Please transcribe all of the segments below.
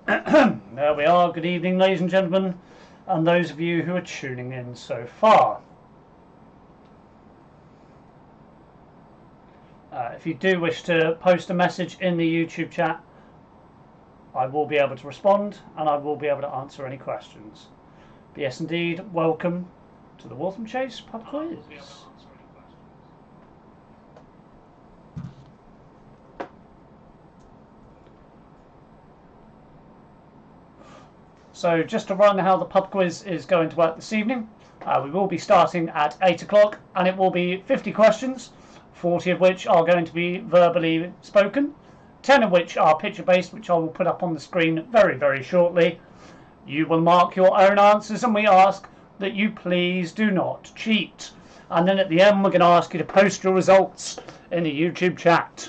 There we are. Good evening, ladies and gentlemen, and those of you who are tuning in so far. If you do wish to post a message in the YouTube chat, I will be able to respond and I will be able to answer any questions. But yes, indeed, welcome to the Waltham Chase Pub Quiz. So just to run how the pub quiz is going to work this evening, we will be starting at 8 o'clock and it will be 50 questions, 40 of which are going to be verbally spoken, 10 of which are picture based, which I will put up on the screen very shortly. You will mark your own answers and we ask that you please do not cheat. And then at the end we're going to ask you to post your results in the YouTube chat.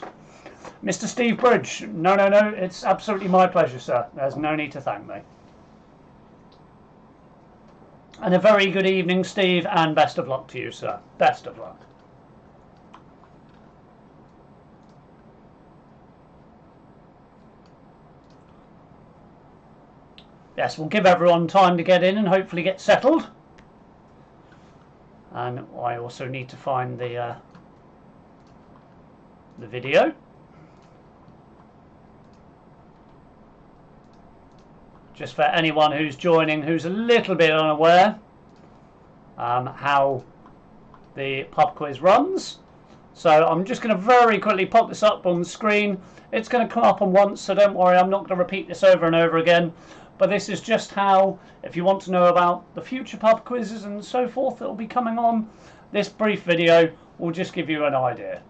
Mr. Steve Bridge, no, it's absolutely my pleasure, sir. There's no need to thank me. And a very good evening, Steve, and best of luck to you, sir. Best of luck. Yes, we'll give everyone time to get in and hopefully get settled. And I also need to find the video. Just for anyone who's joining who's a little bit unaware how the pub quiz runs. So I'm just going to very quickly pop this up on the screen. It's going to come up on once, so don't worry, I'm not going to repeat this over and over again. But this is just how, if you want to know about the future pub quizzes and so forth that will be coming on, this brief video will just give you an idea.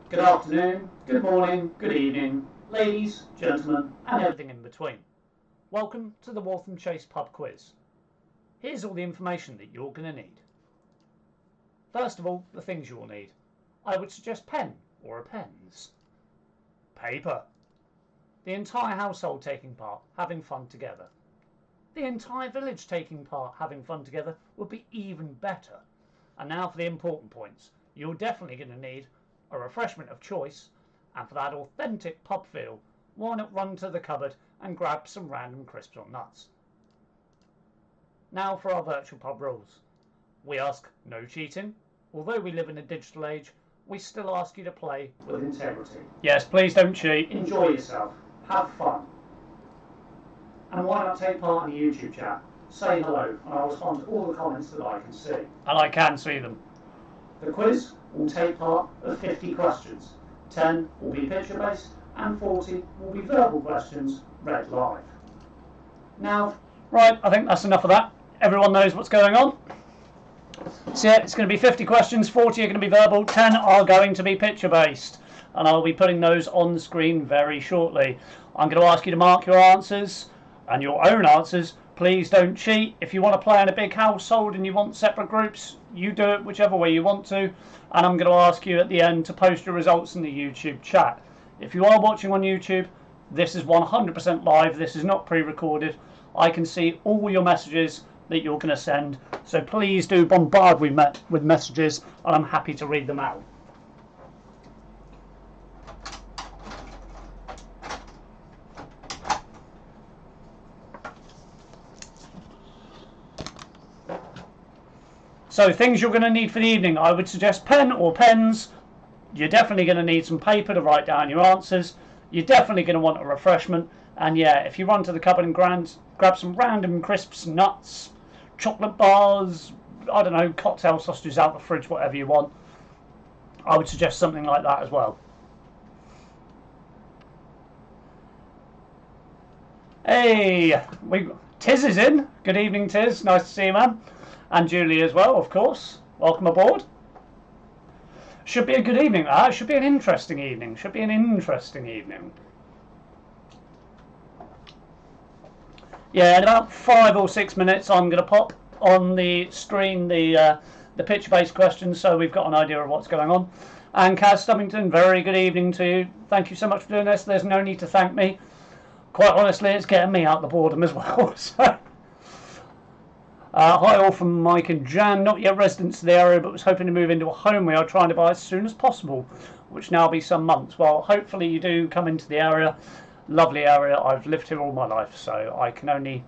Good afternoon, good morning, good evening, ladies, gentlemen, and everything in between. Welcome to the Waltham Chase Pub Quiz. Here's all the information that you're going to need. First of all, the things you will need. I would suggest pen or pens. Paper. The entire household taking part, having fun together. The entire village taking part, having fun together would be even better. And now for the important points. You're definitely going to need a refreshment of choice, and for that authentic pub feel, why not run to the cupboard and grab some random crisps or nuts. Now for our virtual pub rules. We ask no cheating. Although we live in a digital age, we still ask you to play with integrity. Yes, please don't cheat. Enjoy yourself. Have fun. And why not take part in the YouTube chat? Say hello and I'll respond to all the comments that I can see. And I can see them. The quiz will take part of 50 questions. 10 will be picture based and 40 will be verbal questions read live. Now, right, I think that's enough of that. Everyone knows what's going on. So yeah, it's going to be 50 questions, 40 are going to be verbal, 10 are going to be picture based. And I'll be putting those on the screen very shortly. I'm going to ask you to mark your answers and your own answers. Please don't cheat. If you want to play in a big household and you want separate groups, you do it whichever way you want to. And I'm going to ask you at the end to post your results in the YouTube chat. If you are watching on YouTube, this is 100% live. This is not pre-recorded. I can see all your messages that you're going to send. So please do bombard me with messages and I'm happy to read them out. So things you're going to need for the evening. I would suggest pen or pens. You're definitely going to need some paper to write down your answers. You're definitely going to want a refreshment. And yeah, if you run to the cupboard and grab some random crisps, nuts, chocolate bars, I don't know, cocktail sausages out the fridge, whatever you want, I would suggest something like that as well. Hey, Tiz is in. Good evening, Tiz. Nice to see you, man. And Julie as well, of course. Welcome aboard. Should be a good evening. Should be an interesting evening. Should be an interesting evening. Yeah, in about 5 or 6 minutes, I'm going to pop on the screen the picture-based questions, so we've got an idea of what's going on. And Kaz Stubbington, very good evening to you. Thank you so much for doing this. There's no need to thank me. Quite honestly, it's getting me out of the boredom as well. So. Hi all from Mike and Jan, not yet residents of the area but was hoping to move into a home we are trying to buy as soon as possible, which now be some months. Well, hopefully you do come into the area Lovely area. I've lived here all my life, so I can only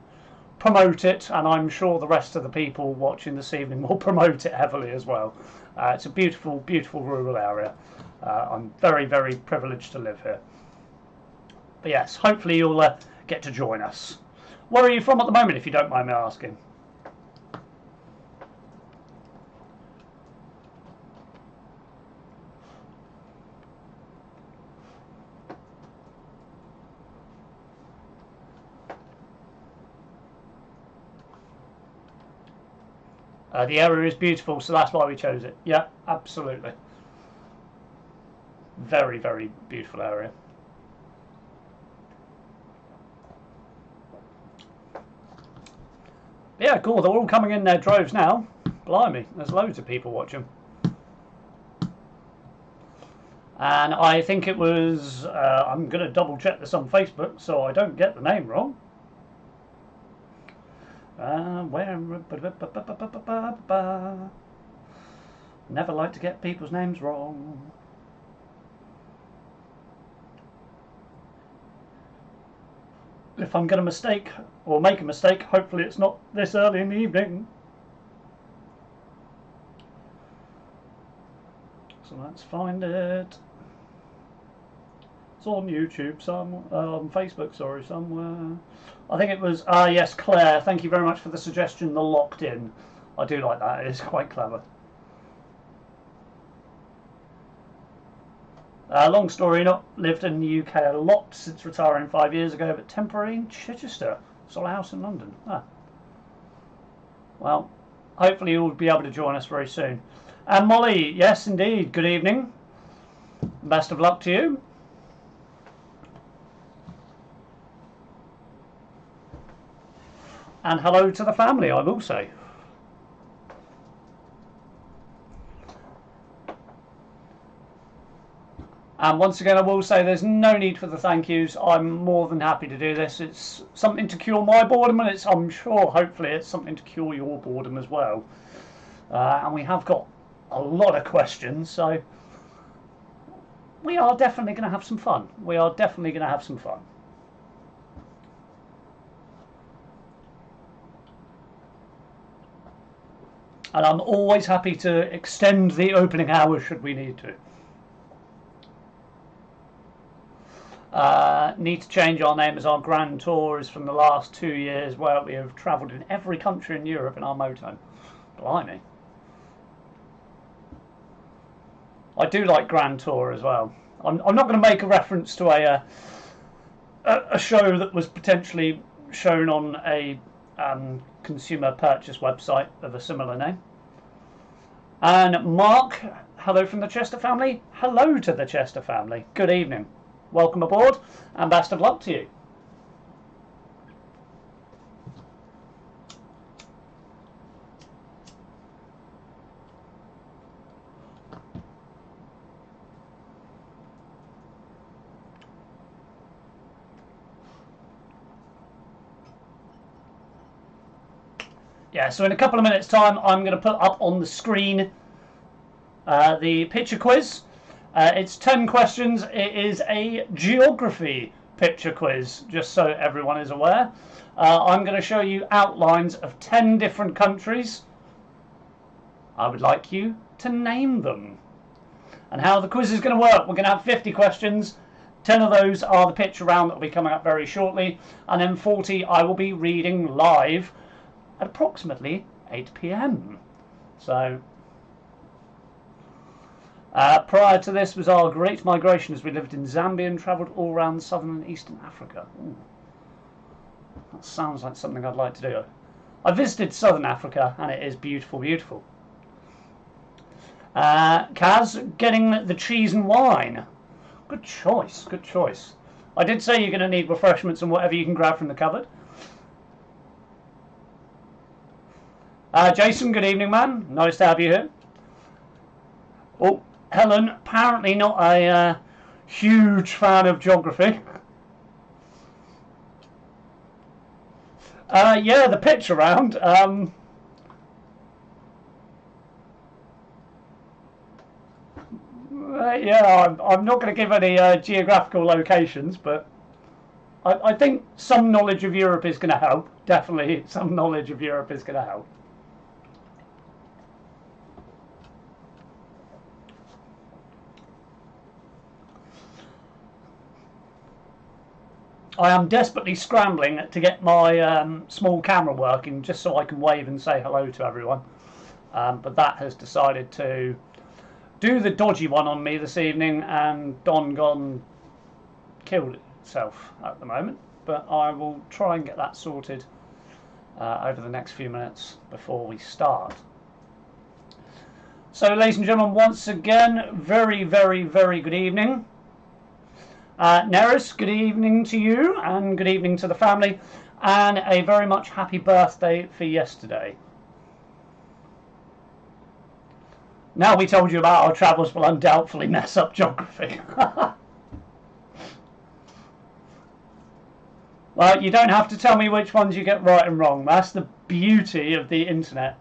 promote it, and I'm sure the rest of the people watching this evening will promote it heavily as well. It's a beautiful, beautiful rural area. I'm very, very privileged to live here. But yes, hopefully you'll get to join us. Where are you from at the moment, if you don't mind me asking? The area is beautiful, so that's why we chose it. Yeah, absolutely. Very, very beautiful area. Yeah, cool. They're all coming in their droves now. Blimey, there's loads of people watching. And I think it was, I'm going to double check this on Facebook so I don't get the name wrong. Never like to get people's names wrong. If I'm going to mistake or make a mistake, hopefully it's not this early in the evening. So let's find it. It's on YouTube, on Facebook, sorry, somewhere. I think it was, yes, Claire. Thank you very much for the suggestion, the locked in. I do like that, it is quite clever. Long story, not lived in the UK a lot since retiring 5 years ago, but temporary in Chichester. Sold a house in London. Well, hopefully you'll be able to join us very soon. And Molly, yes indeed, good evening. Best of luck to you. And hello to the family, I will say. And once again, I will say there's no need for the thank yous. I'm more than happy to do this. It's something to cure my boredom, and I'm sure, hopefully, it's something to cure your boredom as well. And we have got a lot of questions, so we are definitely going to have some fun. We are definitely going to have some fun. And I'm always happy to extend the opening hours should we need to. Need to change our name as our grand tour is from the last 2 years where we have travelled in every country in Europe in our motorhome. Blimey. I do like Grand Tour as well. I'm not going to make a reference to a show that was potentially shown on a consumer purchase website of a similar name. And Mark, hello from the Chester family. Hello to the Chester family. Good evening. Welcome aboard and best of luck to you. Yeah, so in a couple of minutes' time, I'm going to put up on the screen the picture quiz. It's 10 questions. It is a geography picture quiz, just so everyone is aware. I'm going to show you outlines of 10 different countries. I would like you to name them. And how the quiz is going to work, we're going to have 50 questions. 10 of those are the picture round that will be coming up very shortly. And then 40 I will be reading live at approximately 8 p.m. So prior to this was our great migration as we lived in Zambia and travelled all around southern and eastern Africa. Ooh. That sounds like something I'd like to do. I visited southern Africa and it is beautiful, beautiful. Kaz, getting the cheese and wine. Good choice, good choice. I did say you're going to need refreshments and whatever you can grab from the cupboard. Jason, good evening, man. Nice to have you here. Oh, Helen, apparently not a huge fan of geography. Yeah, the pitch around. Yeah, I'm not going to give any geographical locations, but I think some knowledge of Europe is going to help. Definitely some knowledge of Europe is going to help. I am desperately scrambling to get my small camera working just so I can wave and say hello to everyone. But that has decided to do the dodgy one on me this evening, and Don gone killed itself at the moment. But I will try and get that sorted over the next few minutes before we start. So, ladies and gentlemen, once again, very, very, very good evening. Neris, good evening to you, and good evening to the family, and a very much happy birthday for yesterday. Now we told you about our travels will undoubtedly mess up geography. Well, you don't have to tell me which ones you get right and wrong. That's the beauty of the internet.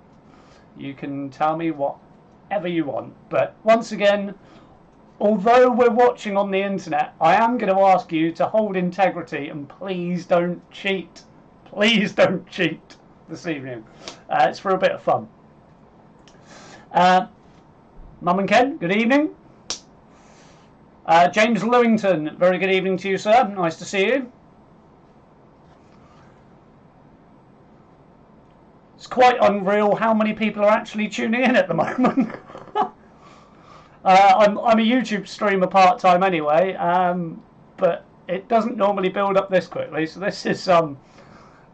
You can tell me whatever you want. But once again, although we're watching on the internet, I am going to ask you to hold integrity and please don't cheat. Please don't cheat this evening. It's for a bit of fun. Mum and Ken, good evening. James Lewington, very good evening to you, sir. Nice to see you. It's quite unreal how many people are actually tuning in at the moment. I'm a YouTube streamer part-time anyway, but it doesn't normally build up this quickly, so this is going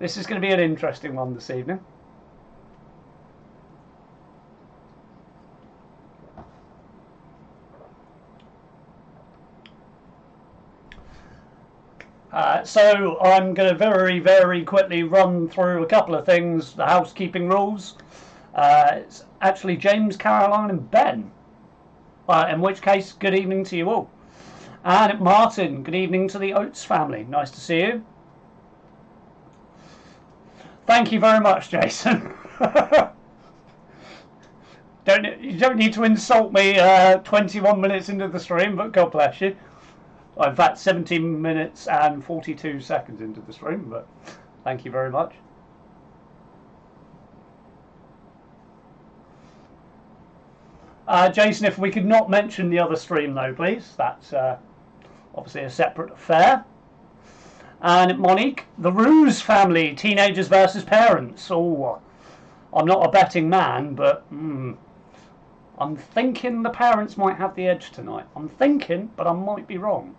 to be an interesting one this evening. So I'm going to very, very quickly run through a couple of things, the housekeeping rules. It's actually James, Caroline and Ben. In which case, good evening to you all. And Martin, good evening to the Oates family. Nice to see you. Thank you very much, Jason. You don't need to insult me 21 minutes into the stream, but God bless you. In fact, 17 minutes and 42 seconds into the stream, but thank you very much. Jason, if we could not mention the other stream though, please. That's obviously a separate affair. And Monique, the Ruse family, teenagers versus parents. Oh, I'm not a betting man, but I'm thinking the parents might have the edge tonight. I'm thinking, but I might be wrong.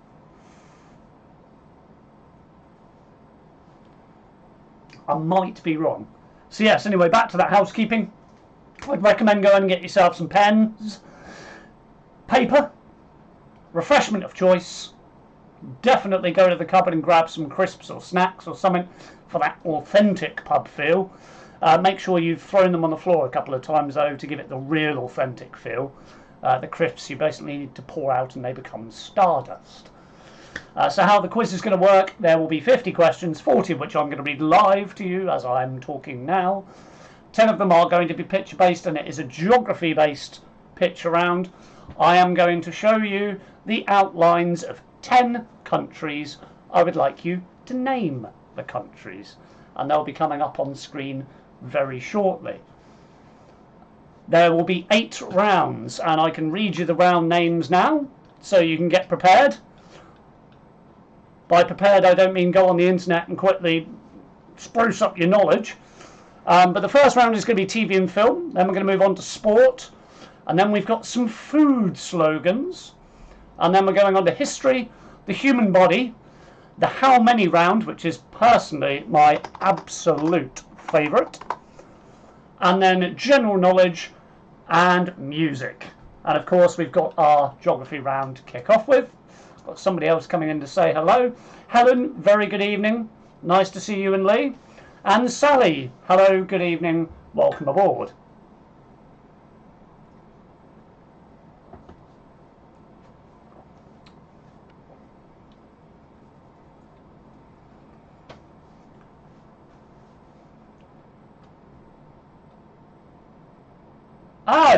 I might be wrong. So yes, anyway, back to that housekeeping. I'd recommend going and get yourself some pens, paper, refreshment of choice. Definitely go to the cupboard and grab some crisps or snacks or something for that authentic pub feel. Make sure you've thrown them on the floor a couple of times though to give it the real authentic feel. The crisps you basically need to pour out and they become stardust. So how the quiz is going to work, there will be 50 questions, 40 of which I'm going to read live to you as I'm talking now. 10 of them are going to be picture based, and it is a geography based picture round. I am going to show you the outlines of 10 countries. I would like you to name the countries, and they'll be coming up on screen very shortly. There will be 8 rounds, and I can read you the round names now so you can get prepared. By prepared I don't mean go on the internet and quickly spruce up your knowledge. But the first round is going to be TV and film, then we're going to move on to sport, and then we've got some food slogans, and then we're going on to history, the human body, the how many round, which is personally my absolute favourite, and then general knowledge and music. And of course we've got our geography round to kick off with. Got somebody else coming in to say hello. Helen, very good evening. Nice to see you and Lee. And Sally, hello, good evening, welcome aboard.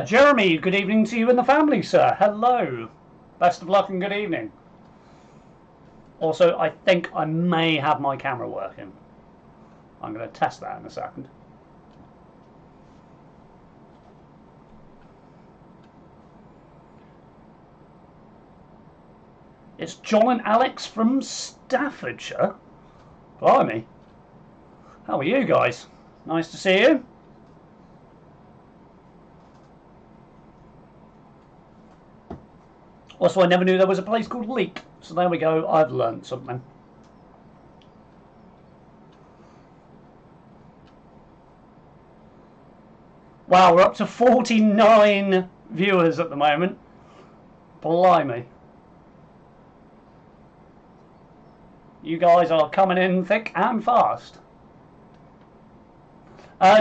Jeremy, good evening to you and the family, sir. Hello. Best of luck and good evening. Also, I think I may have my camera working. I'm going to test that in a second. It's John and Alex from Staffordshire. Blimey. How are you guys? Nice to see you. Also, I never knew there was a place called Leek. So there we go, I've learned something. Wow, we're up to 49 viewers at the moment. Blimey. You guys are coming in thick and fast.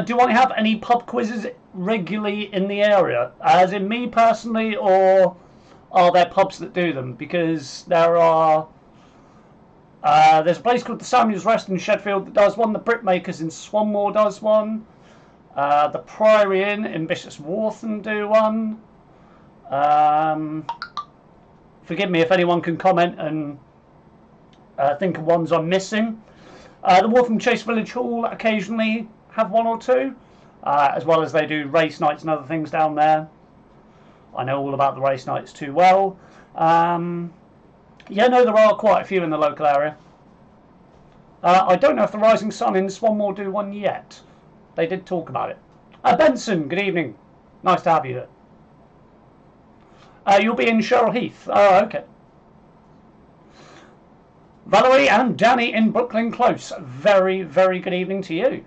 Do I have any pub quizzes regularly in the area? As in me personally, or are there pubs that do them? Because there are... there's a place called the Samuel's Rest in Sheffield that does one. The Brickmakers in Swanmore does one. The Priory Inn in Bishop's Wharton do one. Forgive me if anyone can comment and think of ones I'm missing. The Waltham Chase Village Hall occasionally have one or two, as well as they do race nights and other things down there. I know all about the race nights too well. Yeah, no, there are quite a few in the local area. I don't know if the Rising Sun in Swanmore do one yet. They did talk about it. Benson, good evening. Nice to have you here. You'll be in Cheryl Heath. Oh, okay. Valerie and Danny in Brooklyn Close. Very, very good evening to you.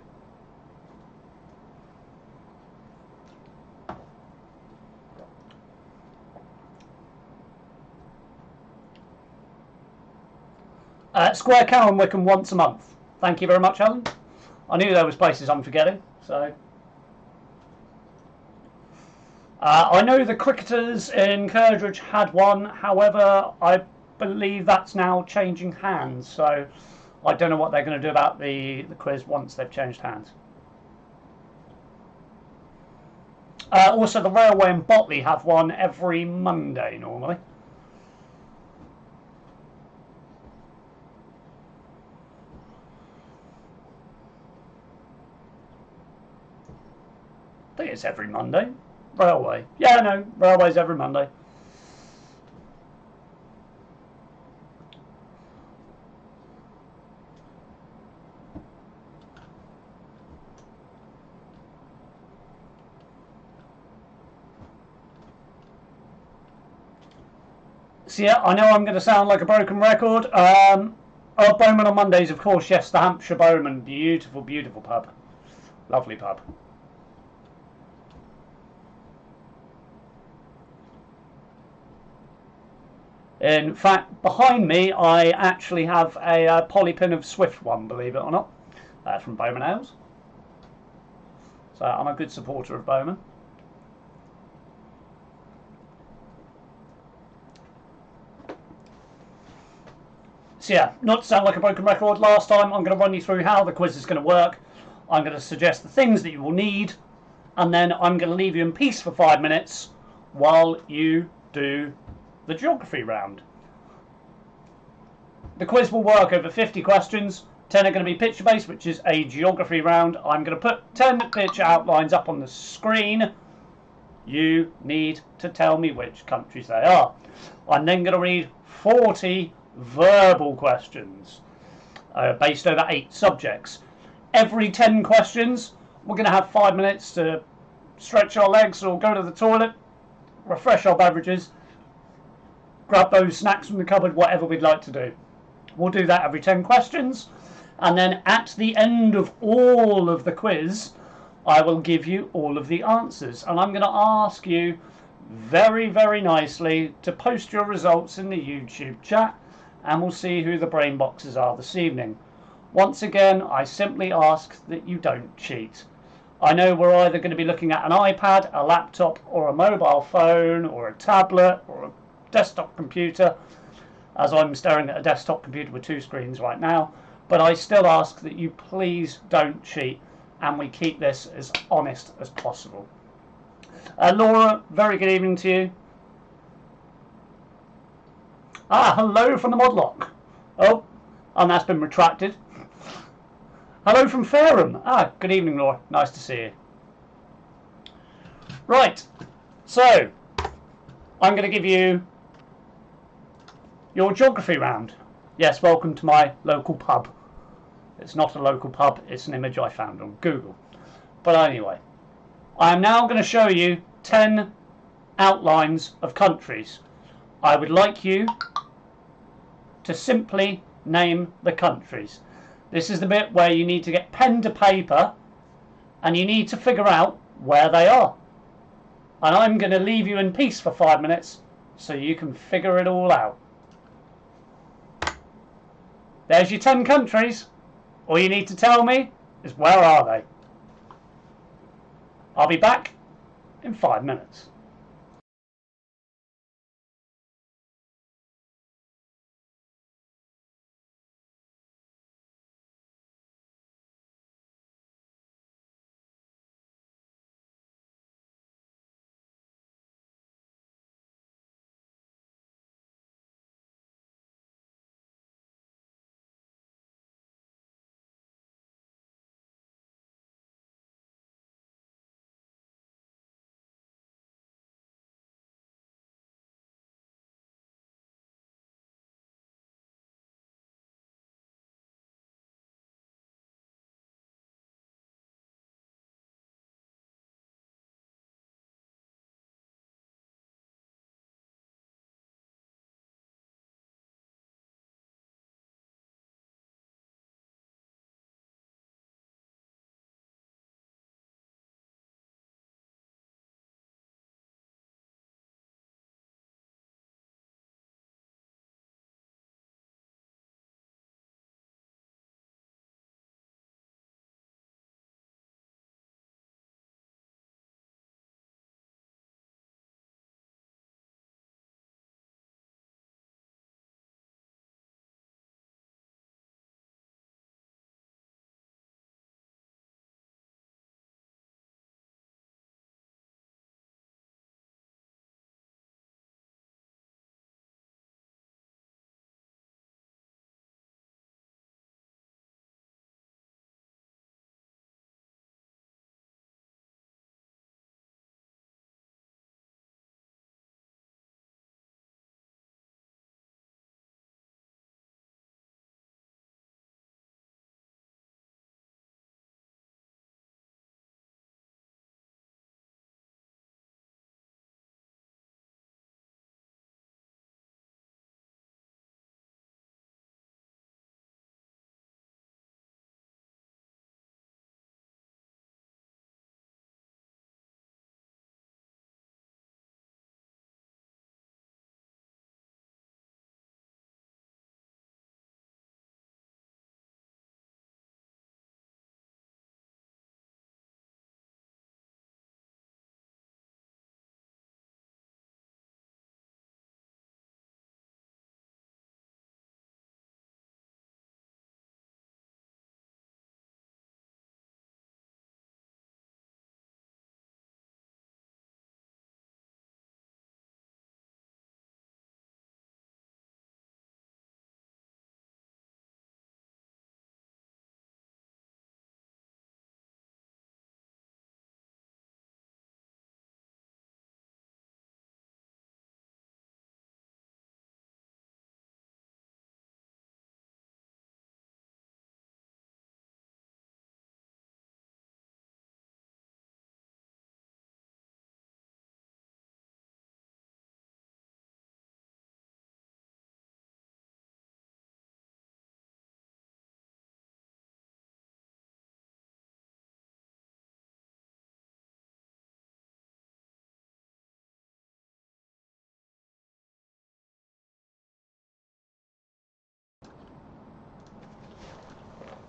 Square Cow and Wickham once a month. Thank you very much, Helen. I knew there was places I'm forgetting, so... I know the Cricketers in Curdridge had one, however, I believe that's now changing hands, so I don't know what they're going to do about the quiz once they've changed hands. Also, the Railway in Botley have one every Monday, normally. I think it's every Monday. Railway. Yeah, no, Railway's every Monday. So yeah, I know I'm going to sound like a broken record. Bowman on Mondays, of course, yes, the Hampshire Bowman. Beautiful, beautiful pub. Lovely pub. In fact, behind me, I actually have a polypin of Swift one, believe it or not, from Bowman Ales. So I'm a good supporter of Bowman. So yeah, not to sound like a broken record, last time I'm going to run you through how the quiz is going to work. I'm going to suggest the things that you will need, and then I'm going to leave you in peace for 5 minutes while you do the geography round. The quiz will work over 50 questions. 10 are going to be picture based, which is a geography round. I'm going to put 10 picture outlines up on the screen. You need to tell me which countries they are. I'm then going to read 40 verbal questions based over 8 subjects. Every 10 questions, we're going to have 5 minutes to stretch our legs or go to the toilet, refresh our beverages, grab those snacks from the cupboard, whatever we'd like to do. We'll do that every 10 questions, and then at the end of all of the quiz, I will give you all of the answers, and I'm going to ask you very, very nicely to post your results in the YouTube chat, and we'll see who the brain boxes are this evening. Once again, I simply ask that you don't cheat. I know we're either going to be looking at an iPad, a laptop, or a mobile phone, or a tablet, or a desktop computer, as I'm staring at a desktop computer with 2 screens right now, but I still ask that you please don't cheat and we keep this as honest as possible. Laura, very good evening to you. Hello from the Modlock. Oh, and that's been retracted. Hello from Fareham. Good evening, Laura. Nice to see you. Right, so I'm going to give you your geography round. Yes, welcome to my local pub. It's not a local pub, it's an image I found on Google. But anyway, I am now going to show you 10 outlines of countries. I would like you to simply name the countries. This is the bit where you need to get pen to paper and you need to figure out where they are. And I'm going to leave you in peace for 5 minutes so you can figure it all out. There's your 10 countries. All you need to tell me is where are they. I'll be back in 5 minutes.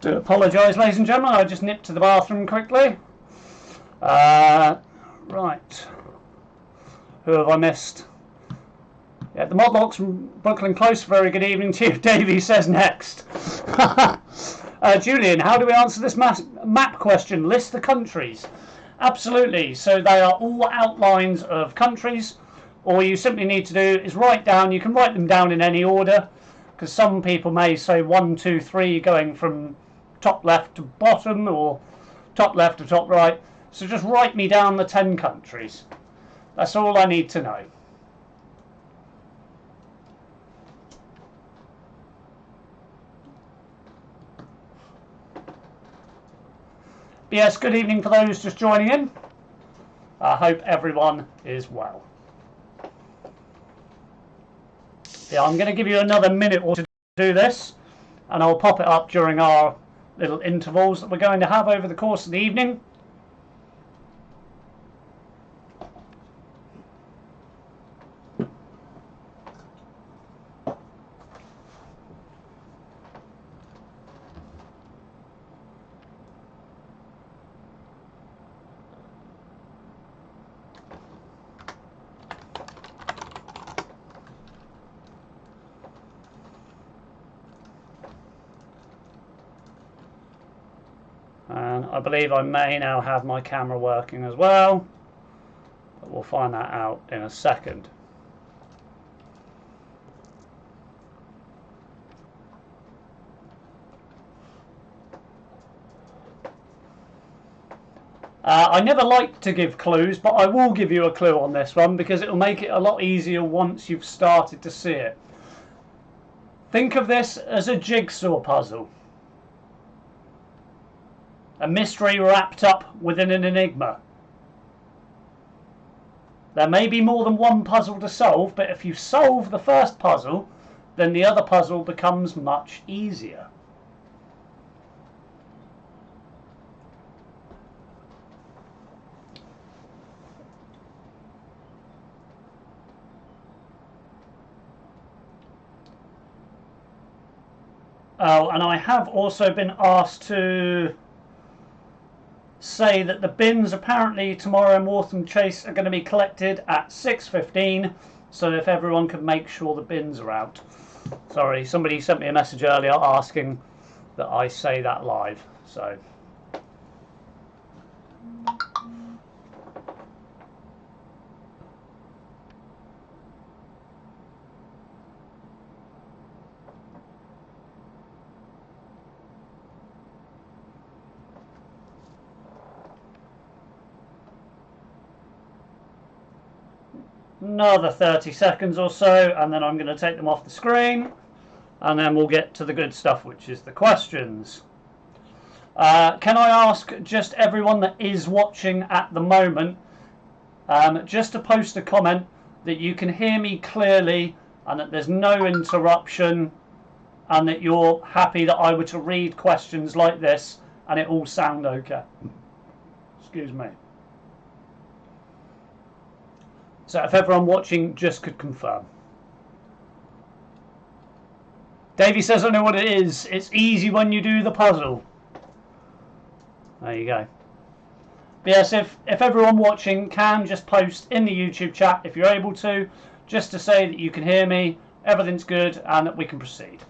Do apologise, ladies and gentlemen, I just nipped to the bathroom quickly. Right. Who have I missed? Yeah, the Modlocks from Brooklyn Close, very good evening to you. Davey says next. Julian, how do we answer this map question? List the countries. Absolutely. So they are all outlines of countries. All you simply need to do is write down, you can write them down in any order. because some people may say 1, 2, 3 going from top left to bottom or top left to top right. So just write me down the 10 countries. That's all I need to know. But yes, good evening for those just joining in. I hope everyone is well. Yeah, I'm going to give you another minute or two to do this, and I'll pop it up during our little intervals that we're going to have over the course of the evening. And I believe I may now have my camera working as well, but we'll find that out in a second. I never like to give clues, but I will give you a clue on this one because it will make it a lot easier once you've started to see it. Think of this as a jigsaw puzzle. A mystery wrapped up within an enigma. There may be more than one puzzle to solve, but if you solve the first puzzle, then the other puzzle becomes much easier. Oh, and I have also been asked to say that the bins apparently tomorrow in Waltham Chase are going to be collected at 6:15, so if everyone could make sure the bins are out. Sorry, somebody sent me a message earlier asking that I say that live, so another 30 seconds or so, and then I'm going to take them off the screen, and then we'll get to the good stuff, which is the questions. Can I ask just everyone that is watching at the moment just to post a comment that you can hear me clearly and that there's no interruption, and that you're happy that I were to read questions like this and it all sound okay. Excuse me. So if everyone watching just could confirm. Davey says, I know what it is. It's easy when you do the puzzle. There you go. But yes, if everyone watching can just post in the YouTube chat, if you're able to, just to say that you can hear me, everything's good, and that we can proceed.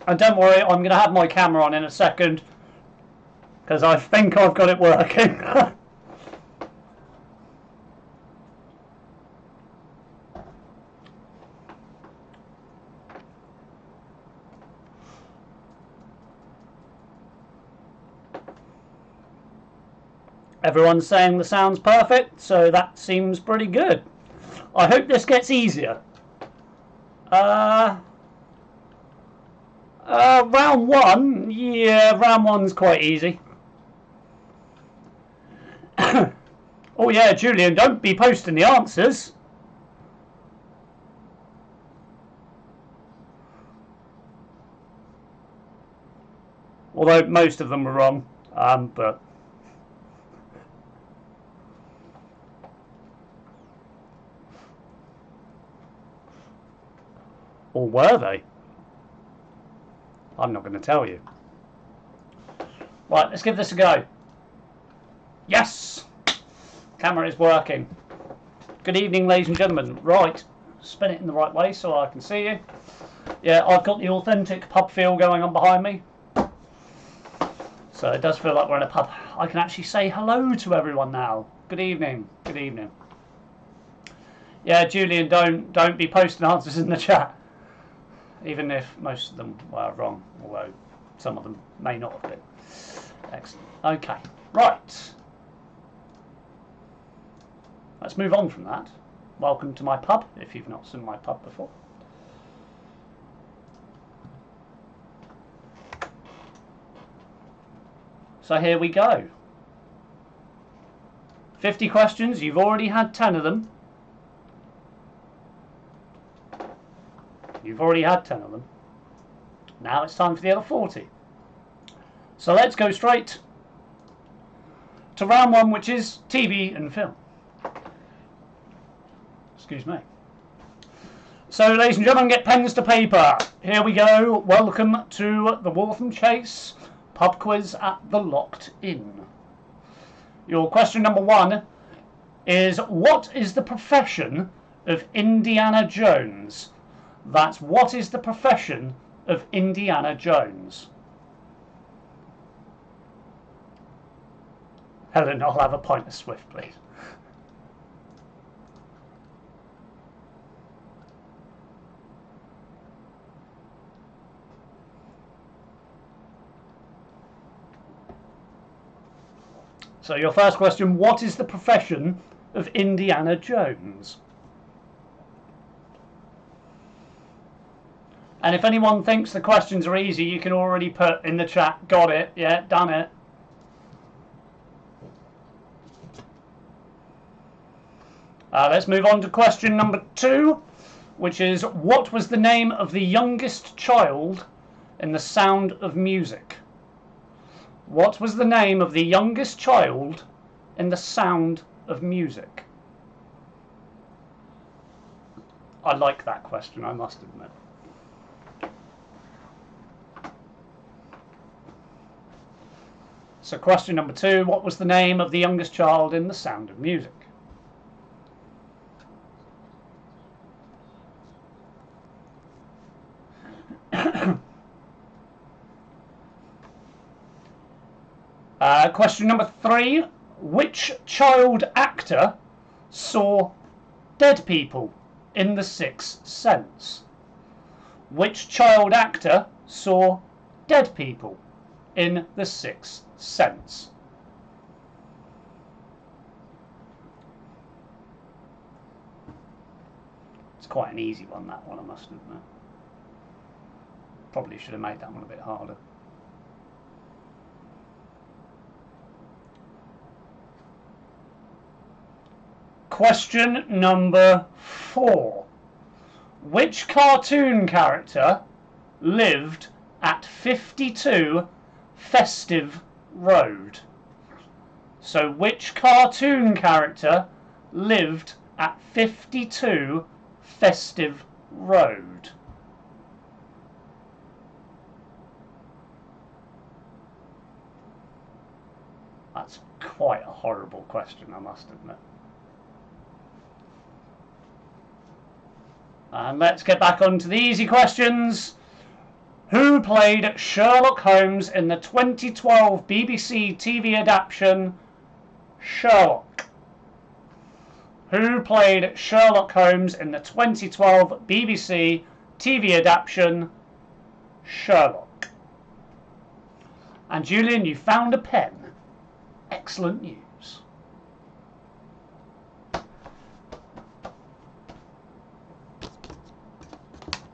And don't worry, I'm going to have my camera on in a second, because I think I've got it working. Everyone's saying the sound's perfect, so that seems pretty good. I hope this gets easier. Round one, yeah, round one's quite easy. Oh yeah, Julian, don't be posting the answers. Although most of them were wrong, but or were they? I'm not going to tell you. Right, let's give this a go. Yes! Camera is working. Good evening, ladies and gentlemen. Right, spin it in the right way so I can see you. Yeah, I've got the authentic pub feel going on behind me. So it does feel like we're in a pub. I can actually say hello to everyone now. Good evening. Good evening. Yeah, Julian, don't be posting answers in the chat. Even if most of them were wrong, although some of them may not have been. Excellent. Okay, right. Let's move on from that. Welcome to my pub, if you've not seen my pub before. So here we go. 50 questions, you've already had 10 of them. You've already had 10 of them. Now it's time for the other 40. So let's go straight to round one, which is TV and film. Excuse me. So, ladies and gentlemen, get pens to paper. Here we go. Welcome to the Waltham Chase pub quiz at the Locked Inn. Your question number one is, what is the profession of Indiana Jones? That's what is the profession of Indiana Jones? Helen, I'll have a pint of Swift, please. So your first question, what is the profession of Indiana Jones? And if anyone thinks the questions are easy, you can already put in the chat, got it, yeah, done it. Let's move on to question number two, which is, what was the name of the youngest child in The Sound of Music? What was the name of the youngest child in The Sound of Music? I like that question, I must admit. So question number two, what was the name of the youngest child in The Sound of Music? Question number three, which child actor saw dead people in The Sixth Sense? Which child actor saw dead people in The Sixth Sense? It's quite an easy one, that one, I must admit. Probably should have made that one a bit harder. Question number four. Which cartoon character lived at 52 Festive Road? So which cartoon character lived at 52 Festive Road? That's quite a horrible question, I must admit. And let's get back on to the easy questions. Who played Sherlock Holmes in the 2012 BBC TV adaptation Sherlock? Who played Sherlock Holmes in the 2012 BBC TV adaptation Sherlock? And Julian, you found a pen. Excellent news.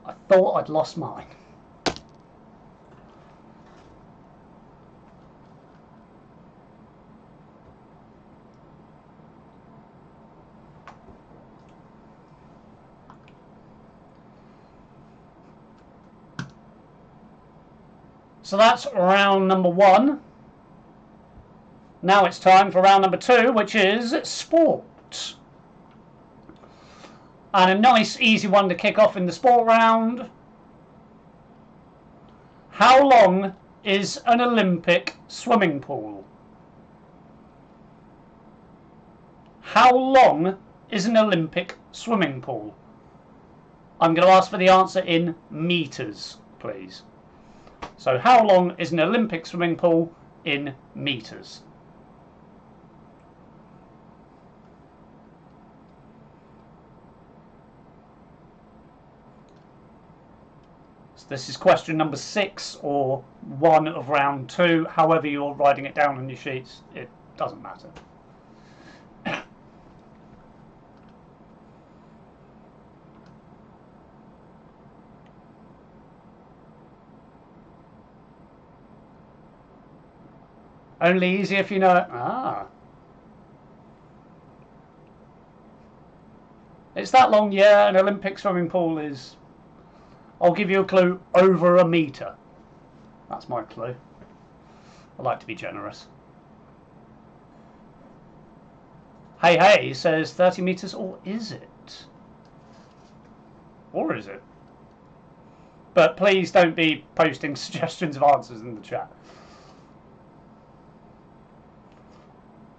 I thought I'd lost mine. So that's round number one. Now it's time for round number two, which is sport. And a nice easy one to kick off in the sport round. How long is an Olympic swimming pool? How long is an Olympic swimming pool? I'm going to ask for the answer in metres, please. So how long is an Olympic swimming pool in metres? So this is question number 6 or 1 of round 2. However you're writing it down on your sheets, it doesn't matter. Only easy if you know it. Ah. It's that long, yeah. An Olympic swimming pool is, I'll give you a clue, over a metre. That's my clue. I like to be generous. Hey says 30 metres, or is it? Or is it? But please don't be posting suggestions of answers in the chat.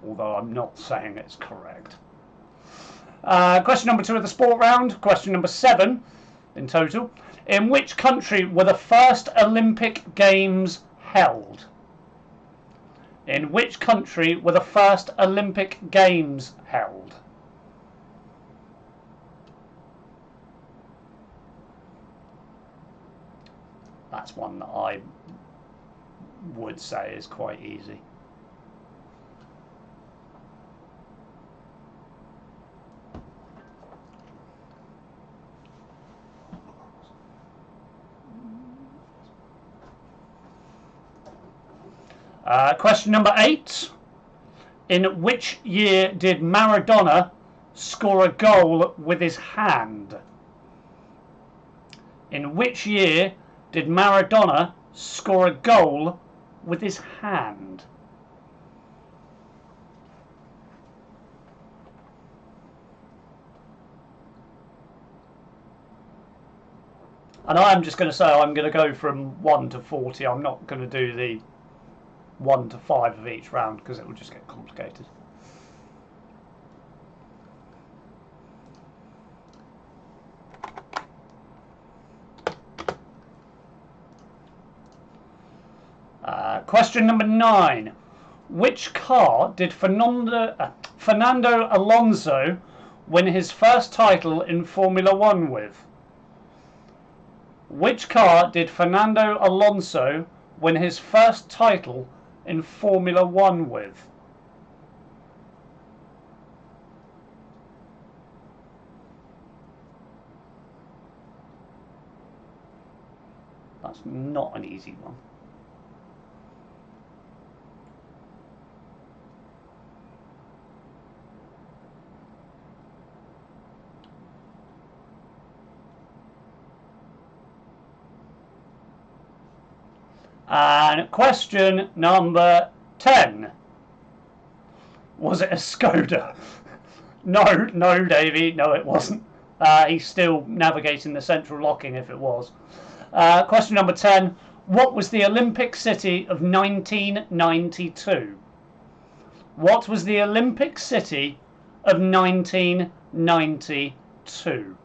Although I'm not saying it's correct. Question number 2 of the sport round. Question number 7 in total. In which country were the first Olympic Games held? In which country were the first Olympic Games held? That's one that I would say is quite easy. Question number 8. In which year did Maradona score a goal with his hand? In which year did Maradona score a goal with his hand? And I'm just going to say I'm going to go from 1 to 40. I'm not going to do the 1 to 5 of each round because it will just get complicated. Question number 9. Which car did Fernando Alonso win his first title in Formula 1 with? Which car did Fernando Alonso win his first title in Formula 1 with? That's not an easy one. And question number 10. Was it a Skoda? No, Davey, no it wasn't. He's still navigating the central locking if it was. Question number 10. What was the Olympic city of 1992? What was the Olympic city of 1992?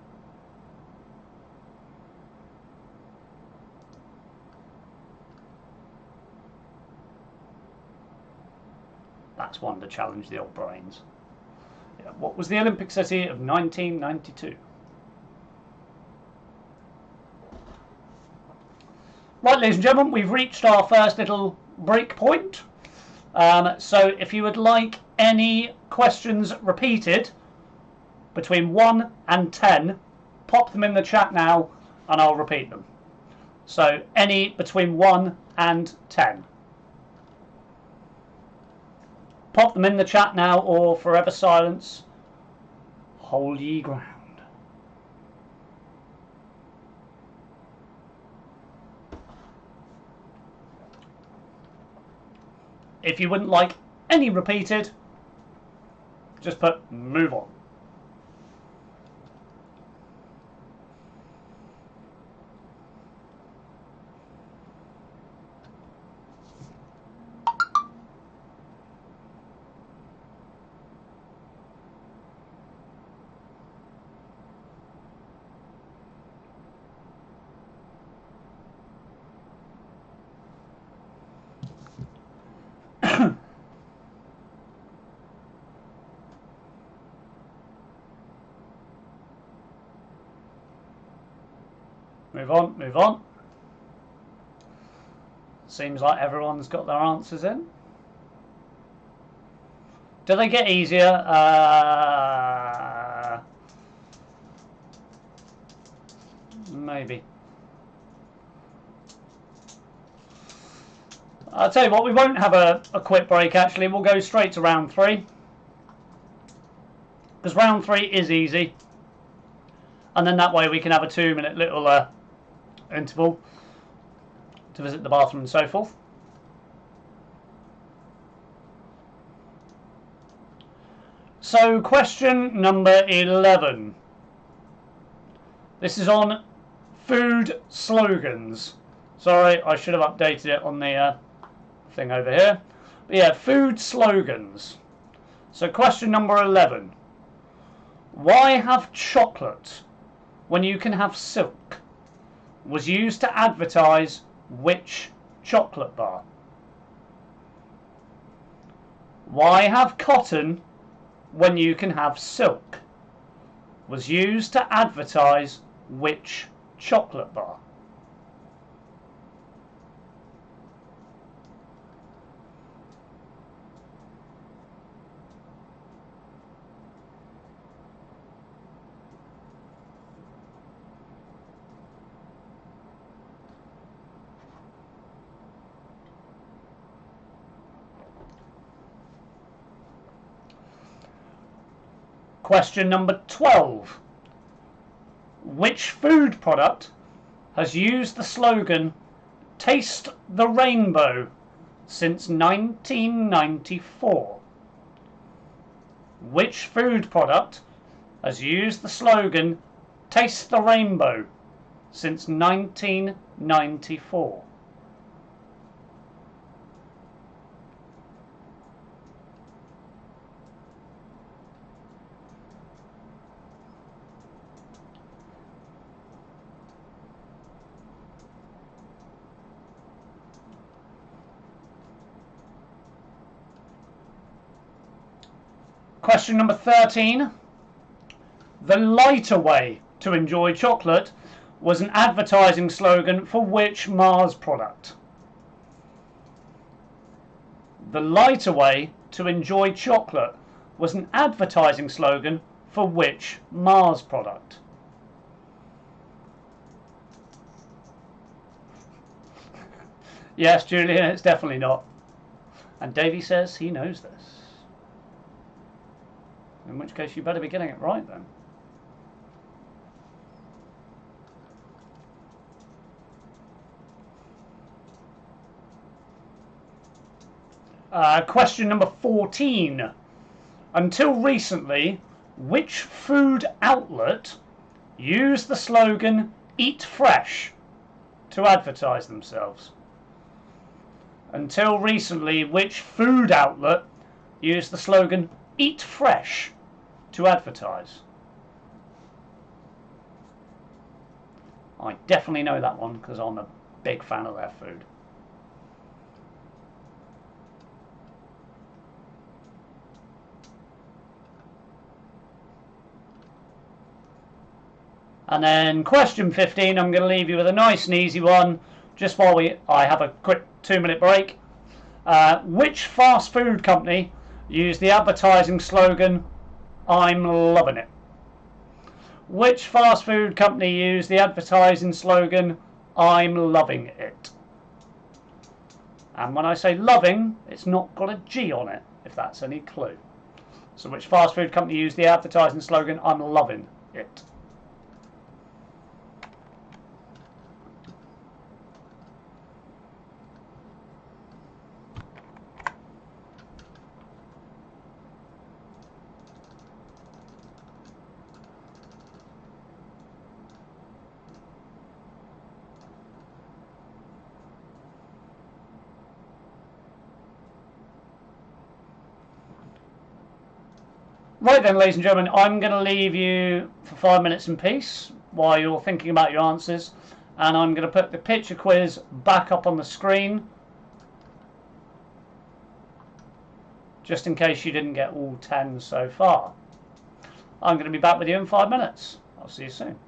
That's one to challenge the old brains. Yeah, what was the Olympic city of 1992? Right, ladies and gentlemen, we've reached our first little break point. So if you would like any questions repeated between 1 and 10, pop them in the chat now and I'll repeat them. So any between 1 and 10. Pop them in the chat now or forever silence. Hold ye ground. If you wouldn't like any repeated, just put move on. Move on, move on. Seems like everyone's got their answers in. Do they get easier? Maybe. I'll tell you what, we won't have a quick break actually. We'll go straight to round 3. Because round 3 is easy. And then that way we can have a 2-minute little interval to visit the bathroom and so forth. So question number 11. This is on food slogans. Sorry, I should have updated it on the thing over here. But yeah, food slogans. So question number 11. Why have chocolate when you can have silk was used to advertise which chocolate bar? Why have cotton when you can have silk was used to advertise which chocolate bar? Question number 12. Which food product has used the slogan "Taste the Rainbow" since 1994? Which food product has used the slogan "Taste the Rainbow" since 1994? Question number 13. The lighter way to enjoy chocolate was an advertising slogan for which Mars product? The lighter way to enjoy chocolate was an advertising slogan for which Mars product? Yes, Julian, it's definitely not. And Davey says he knows this. In which case you better be getting it right then. Question number 14. Until recently, which food outlet used the slogan "Eat Fresh" to advertise themselves? Until recently, which food outlet used the slogan "Eat Fresh" to advertise? I definitely know that one because I'm a big fan of their food. And then question 15, I'm going to leave you with a nice and easy one just while I have a quick 2-minute break. Which fast food company used the advertising slogan "I'm loving it"? Which fast food company used the advertising slogan "I'm loving it"? And when I say loving, it's not got a G on it, if that's any clue. So which fast food company used the advertising slogan "I'm loving it"? Right then, ladies and gentlemen, I'm going to leave you for 5 minutes in peace while you're thinking about your answers, and I'm going to put the picture quiz back up on the screen just in case you didn't get all 10 so far. I'm going to be back with you in 5 minutes. I'll see you soon.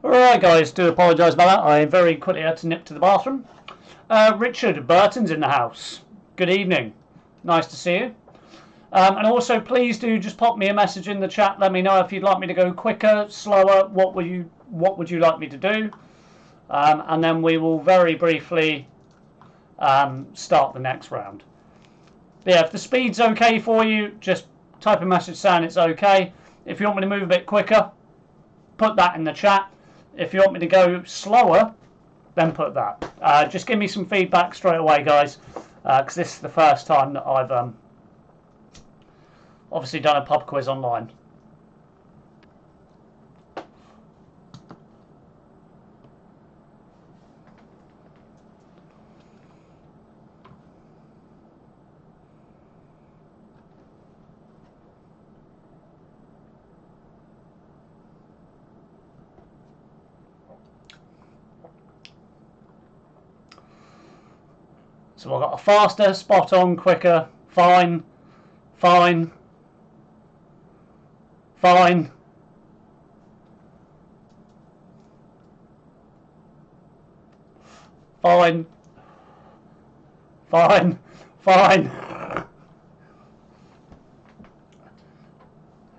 Alright guys, do apologise about that. I very quickly had to nip to the bathroom. Richard Burton's in the house. Good evening. Nice to see you. And also please do just pop me a message in the chat. Let me know if you'd like me to go quicker, slower. What would you like me to do? And then we will very briefly start the next round. But yeah, if the speed's okay for you, just type a message saying it's okay. If you want me to move a bit quicker, put that in the chat. If you want me to go slower, then put that. Just give me some feedback straight away, guys, because this is the first time that I've obviously done a pub quiz online. So I've got a faster, spot on, quicker, fine, fine, fine, fine, fine, fine.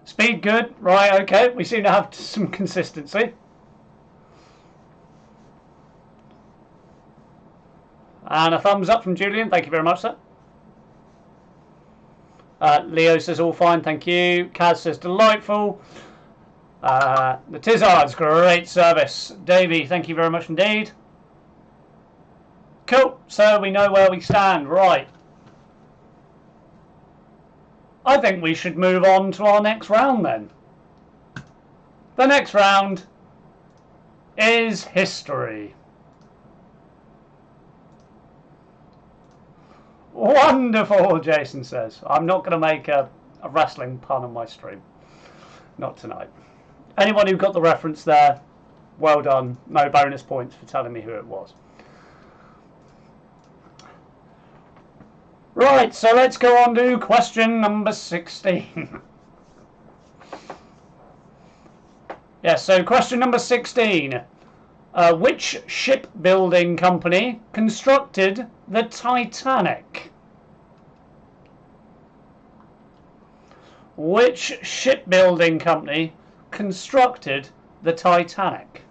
Speed good, right, okay, we seem to have some consistency. And a thumbs up from Julian. Thank you very much, sir. Leo says all fine, thank you. Kaz says delightful. The Tizards, great service. Davey, thank you very much indeed. Cool, so we know where we stand. Right. I think we should move on to our next round then. The next round is history. Wonderful, Jason says. I'm not going to make a wrestling pun on my stream. Not tonight. Anyone who got the reference there, well done. No bonus points for telling me who it was. Right, so let's go on to question number 16. Yes, so question number 16. Which shipbuilding company constructed the Titanic? Which shipbuilding company constructed the Titanic?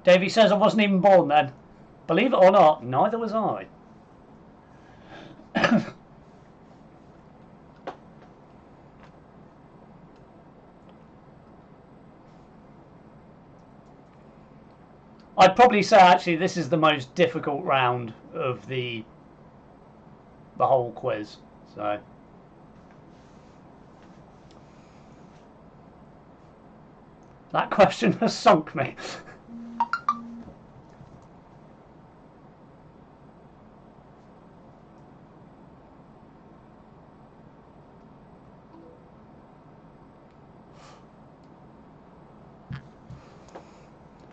Davey says I wasn't even born then. Believe it or not, neither was I. I'd probably say actually this is the most difficult round of the whole quiz. So that question has sunk me.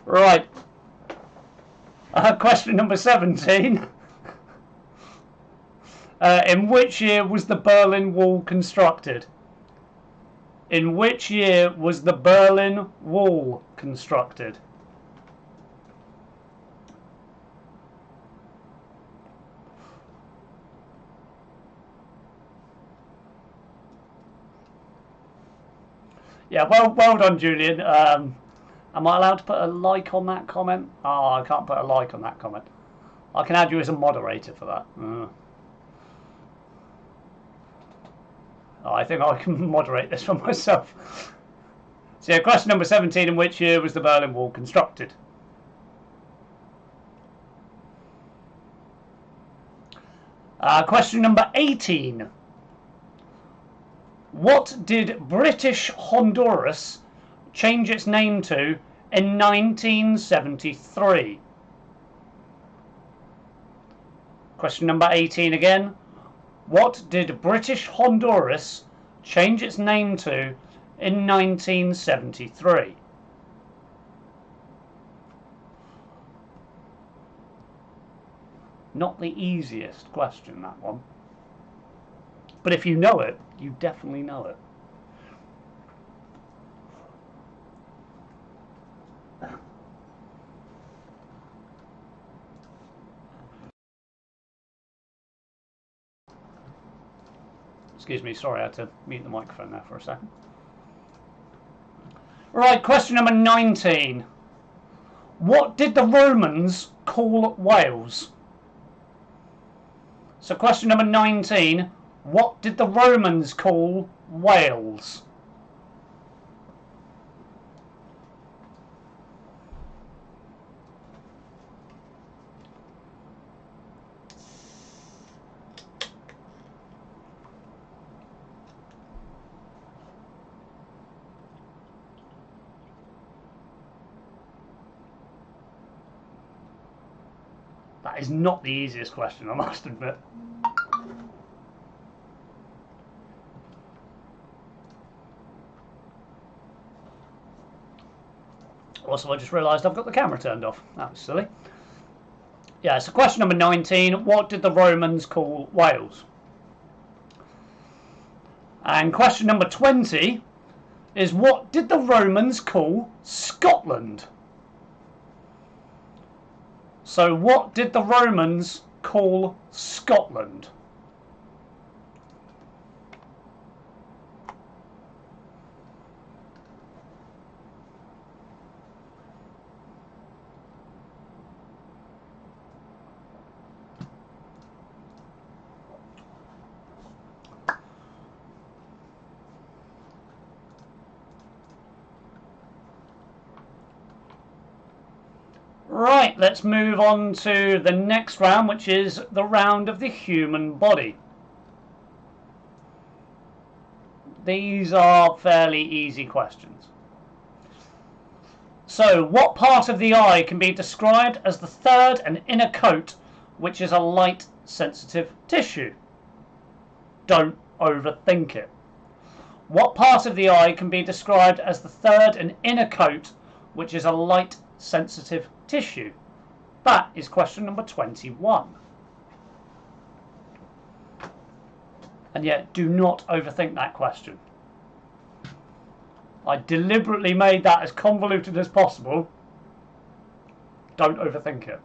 Right. Question number 17. In which year was the Berlin Wall constructed? In which year was the Berlin Wall constructed? Yeah, well done, Julian. Am I allowed to put a like on that comment? Oh, I can't put a like on that comment. I can add you as a moderator for that. Oh, I think I can moderate this for myself. So yeah, question number 17. In which year was the Berlin Wall constructed? Question number 18. What did British Honduras change its name to in 1973? Question number 18 again. What did British Honduras change its name to in 1973? Not the easiest question, that one. But if you know it, you definitely know it. Excuse me, sorry, I had to mute the microphone there for a second. Right, question number 19. What did the Romans call Wales? So question number 19. What did the Romans call Wales? That is not the easiest question, I must admit. Also, I just realised I've got the camera turned off. That was silly. Yeah, so question number 19. What did the Romans call Wales? And question number 20 is what did the Romans call Scotland? So what did the Romans call Scotland? Right, let's move on to the next round, which is the round of the human body. These are fairly easy questions. So, what part of the eye can be described as the third and inner coat, which is a light sensitive tissue? Don't overthink it. What part of the eye can be described as the third and inner coat, which is a light sensitive tissue? That is question number 21. And yet, do not overthink that question. I deliberately made that as convoluted as possible. Don't overthink it.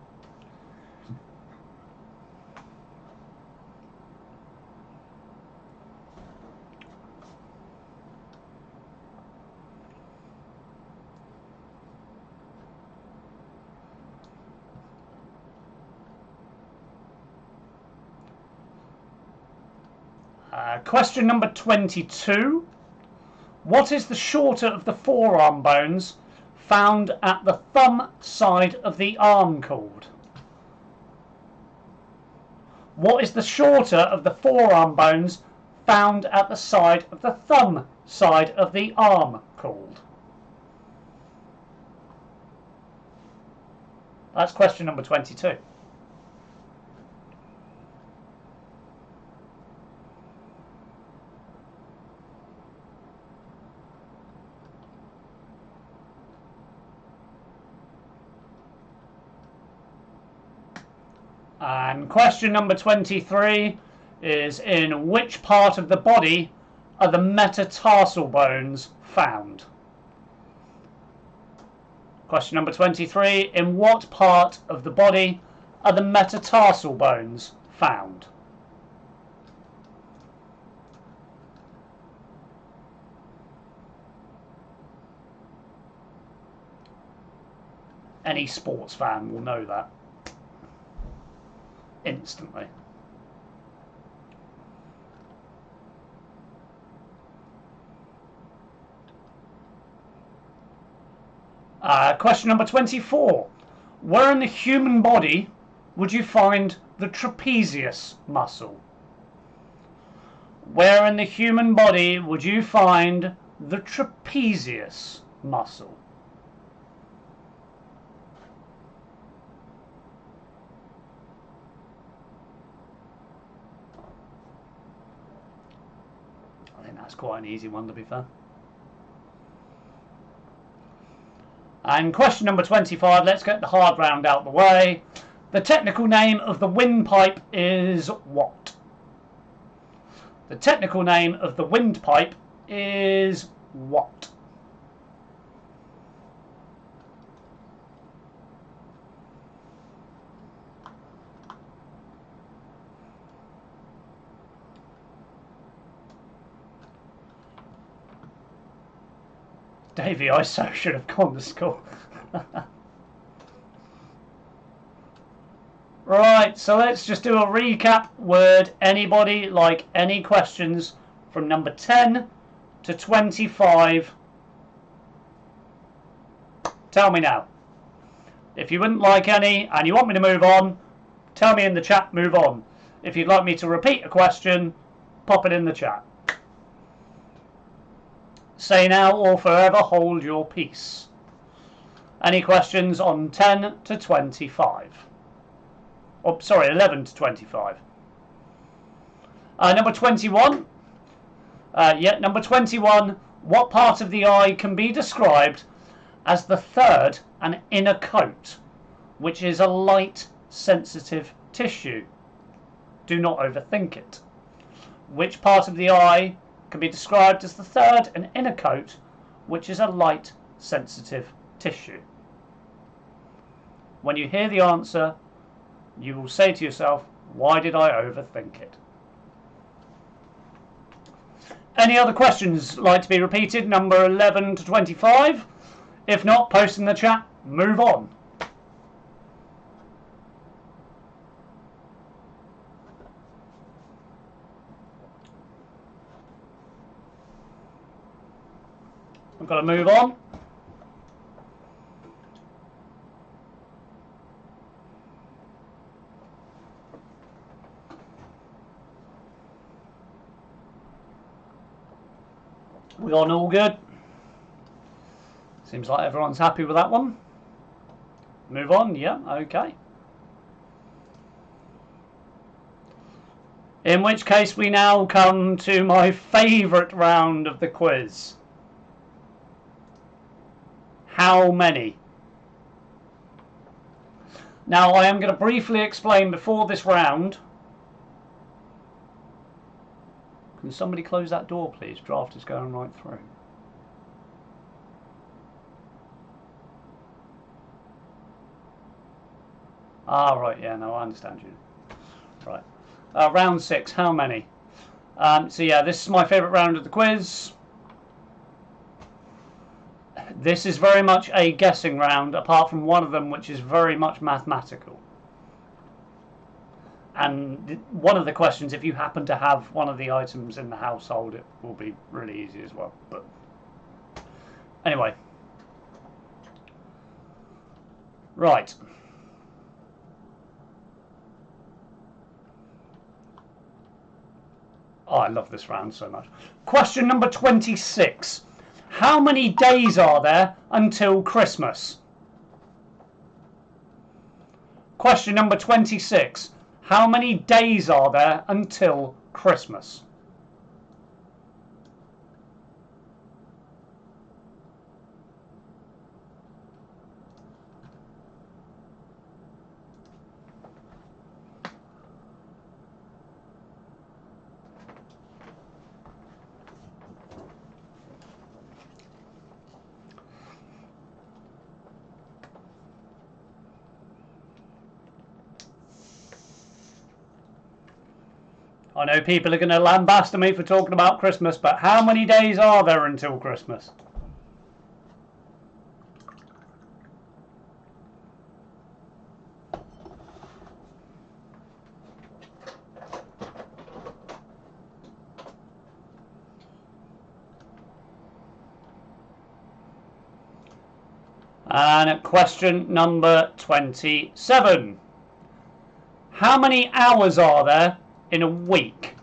Question number 22. What is the shorter of the forearm bones found at the thumb side of the arm called? What is the shorter of the forearm bones found at the side of the thumb side of the arm called? That's question number 22. And question number 23 is in which part of the body are the metatarsal bones found? Question number 23, in what part of the body are the metatarsal bones found? Any sports fan will know that instantly. Question number 24. Where in the human body would you find the trapezius muscle? Where in the human body would you find the trapezius muscle? I think that's quite an easy one, to be fair. And question number 25, let's get the hard round out the way. The technical name of the windpipe is what? The technical name of the windpipe is what? Davey, I so should have gone to school. Right, so let's just do a recap. Would anybody like any questions from number 10 to 25? Tell me now. If you wouldn't like any and you want me to move on, tell me in the chat, move on. If you'd like me to repeat a question, pop it in the chat. Say now or forever hold your peace. Any questions on 10 to 25? Oh, sorry, 11 to 25. Number 21. Number 21. What part of the eye can be described as the third and inner coat, which is a light, sensitive tissue? Do not overthink it. Which part of the eye can be described as the third and inner coat, which is a light, sensitive tissue? When you hear the answer, you will say to yourself, why did I overthink it? Any other questions like to be repeated? Number 11 to 25. If not, post in the chat. Move on. I've got to move on. We're on all good. Seems like everyone's happy with that one. Move on, yeah, okay. In which case we now come to my favourite round of the quiz. How many? Now I am going to briefly explain before this round. Can somebody close that door, please? Draft is going right through. Ah, right, yeah, no, I understand you. Right. Round 6, how many? So yeah, this is my favourite round of the quiz. This is very much a guessing round, apart from one of them which is very much mathematical. And one of the questions, if you happen to have one of the items in the household, it will be really easy as well. But anyway. Right. Oh, I love this round so much. Question number 26. How many days are there until Christmas? Question number 26. How many days are there until Christmas? I know people are going to lambast me for talking about Christmas, but how many days are there until Christmas? And at question number 27. How many hours are there in a week?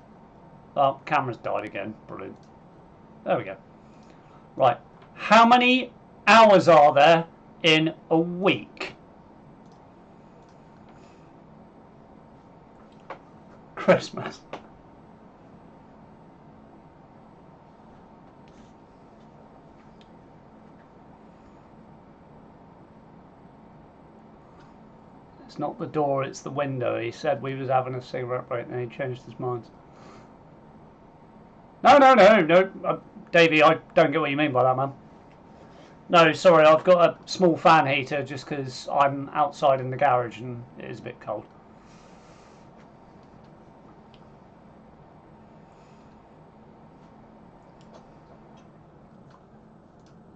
Oh, camera's died again. Brilliant. There we go. Right. How many hours are there in a week? Christmas. It's not the door, it's the window. He said we was having a cigarette break and then he changed his mind. No. Davey, I don't get what you mean by that, man. No, sorry, I've got a small fan heater just because I'm outside in the garage and it is a bit cold.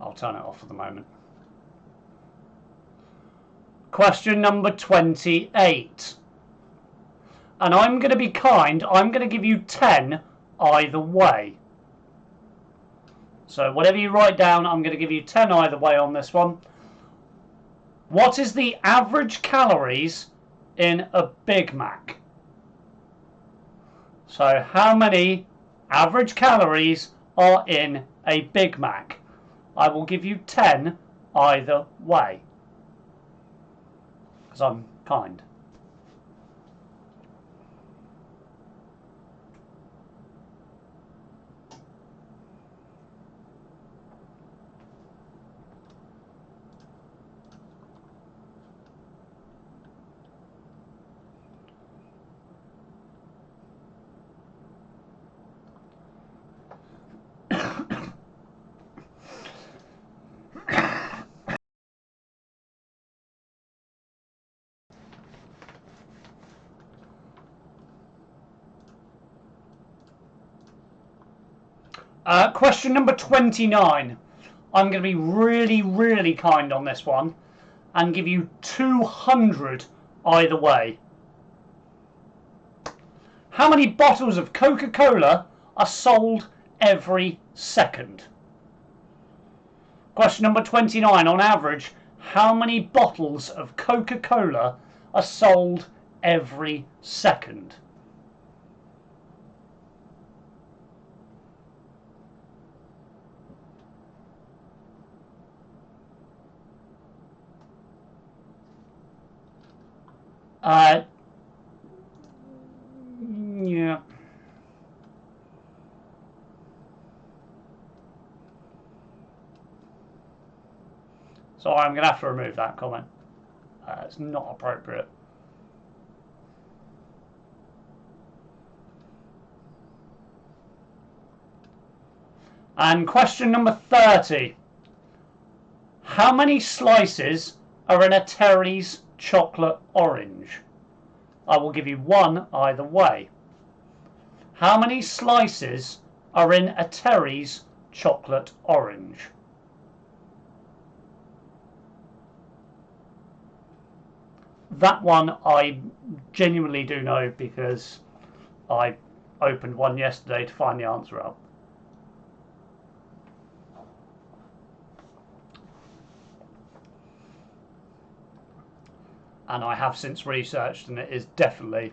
I'll turn it off for the moment. Question number 28. And I'm going to be kind. I'm going to give you 10 either way. So whatever you write down, I'm going to give you 10 either way on this one. What is the average calories in a Big Mac? So how many average calories are in a Big Mac? I will give you 10 either way. Because I'm kind. Question number 29. I'm going to be really kind on this one and give you 200 either way. How many bottles of Coca-Cola are sold every second? Question number 29. On average, how many bottles of Coca-Cola are sold every second? Yeah. So I'm going to have to remove that comment. It's not appropriate. And question number 30. How many slices are in a Terry's chocolate orange? I will give you 1 either way. How many slices are in a Terry's chocolate orange? That one I genuinely do know because I opened one yesterday to find the answer out. And I have since researched and it is definitely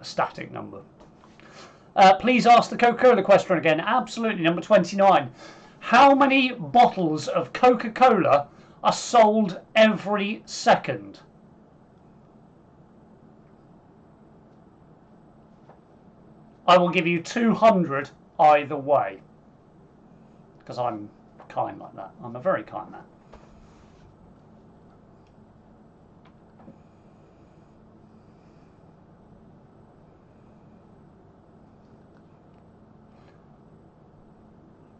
a static number. Please ask the Coca-Cola question again. Absolutely. Number 29. How many bottles of Coca-Cola are sold every second? I will give you 200 either way. Because I'm kind like that. I'm a very kind man.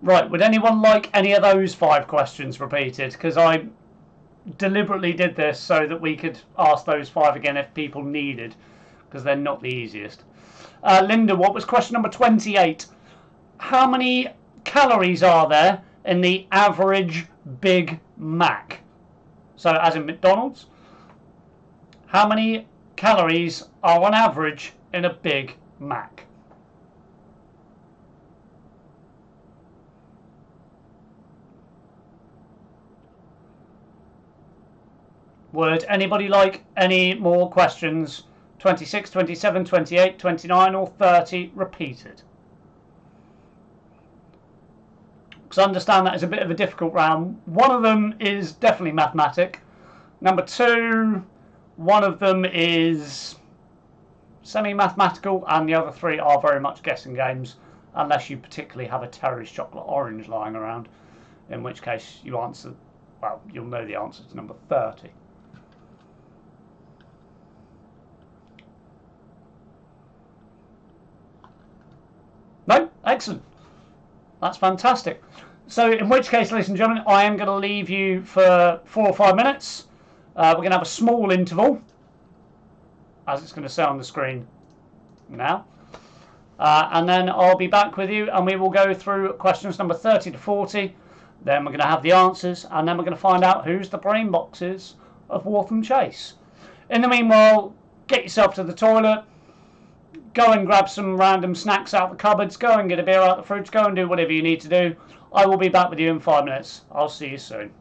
Right, would anyone like any of those 5 questions repeated? Because I deliberately did this so that we could ask those 5 again if people needed, because they're not the easiest. Linda, what was question number 28? How many calories are there in the average Big Mac? So, as in McDonald's, how many calories are on average in a Big Mac? Would anybody like any more questions? 26, 27, 28, 29 or 30 repeated? Because I understand that is a bit of a difficult round. One of them is definitely mathematic. Number 2, one of them is semi-mathematical, and the other 3 are very much guessing games, unless you particularly have a Terry's chocolate orange lying around, in which case you answer, well, you'll know the answer to number 30. No? Excellent. That's fantastic. So in which case, ladies and gentlemen, I am going to leave you for 4 or 5 minutes. We're going to have a small interval, as it's going to say on the screen now. And then I'll be back with you and we will go through questions number 30 to 40. Then we're going to have the answers and then we're going to find out who's the brain boxes of Waltham Chase. In the meanwhile, get yourself to the toilet, go and grab some random snacks out the cupboards, go and get a beer out the fridge, go and do whatever you need to do. I will be back with you in 5 minutes. I'll see you soon.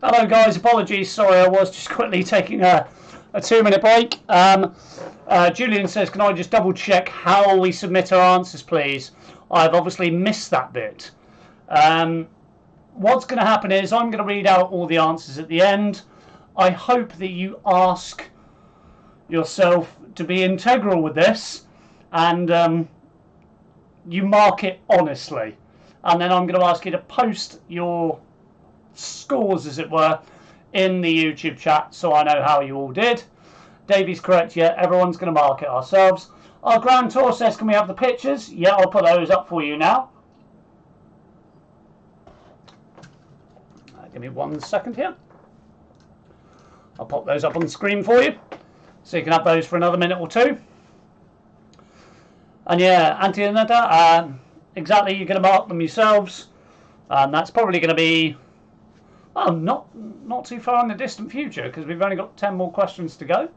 Hello guys, apologies, sorry I was just quickly taking a 2-minute break. Julian says, can I just double check how we submit our answers please? I've obviously missed that bit. What's going to happen is I'm going to read out all the answers at the end. I hope that you ask yourself to be integral with this and you mark it honestly. And then I'm going to ask you to post your scores, as it were, in the YouTube chat so I know how you all did. Davey's correct, yeah, everyone's going to mark it ourselves. Our Grand Tour says, can we have the pictures? Yeah, I'll put those up for you now. Give me 1 second here. I'll pop those up on the screen for you so you can have those for another minute or two. And yeah, Antianetta, exactly, you're going to mark them yourselves, and that's probably going to be, well, not too far in the distant future because we've only got 10 more questions to go.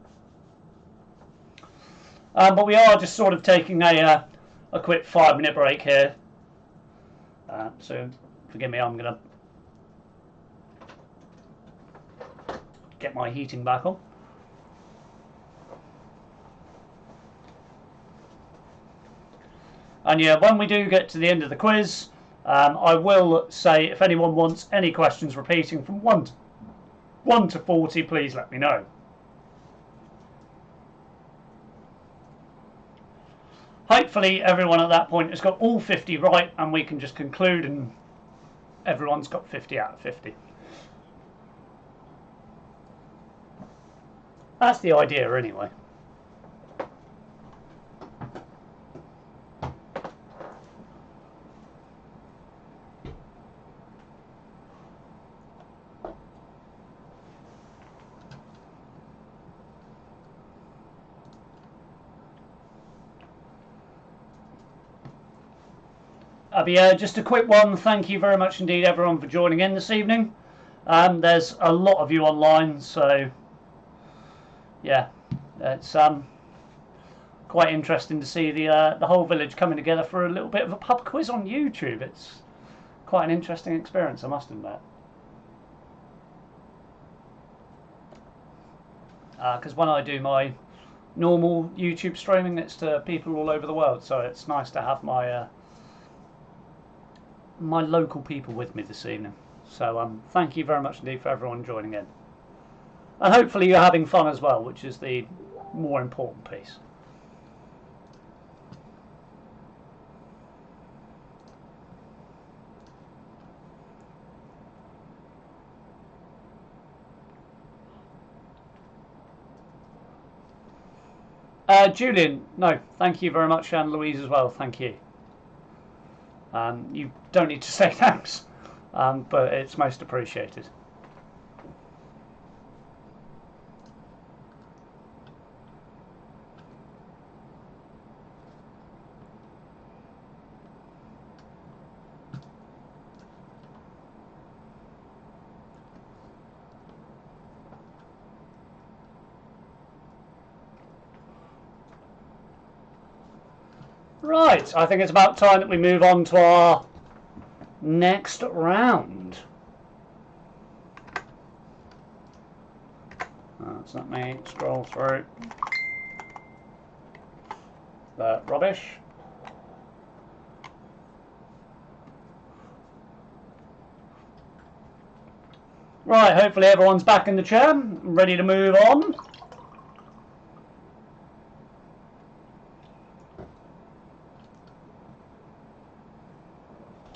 But we are just sort of taking a quick 5-minute break here. So forgive me, I'm going to get my heating back on. And yeah, when we do get to the end of the quiz, I will say if anyone wants any questions repeating from 1 to 40, please let me know. Hopefully everyone at that point has got all 50 right, and we can just conclude and everyone's got 50 out of 50. That's the idea anyway. But yeah, just a quick one. Thank you very much indeed, everyone, for joining in this evening. There's a lot of you online, so yeah, it's quite interesting to see the whole village coming together for a little bit of a pub quiz on YouTube. It's quite an interesting experience, I must admit. Because when I do my normal YouTube streaming, it's to people all over the world, so it's nice to have my my local people with me this evening. So thank you very much indeed for everyone joining in, and hopefully you're having fun as well, which is the more important piece. Julian, no, thank you very much, and Louise as well, thank you. You don't need to say thanks, but it's most appreciated. Right, I think it's about time that we move on to our next round. So let me scroll through the rubbish. Right, hopefully everyone's back in the chair, ready to move on.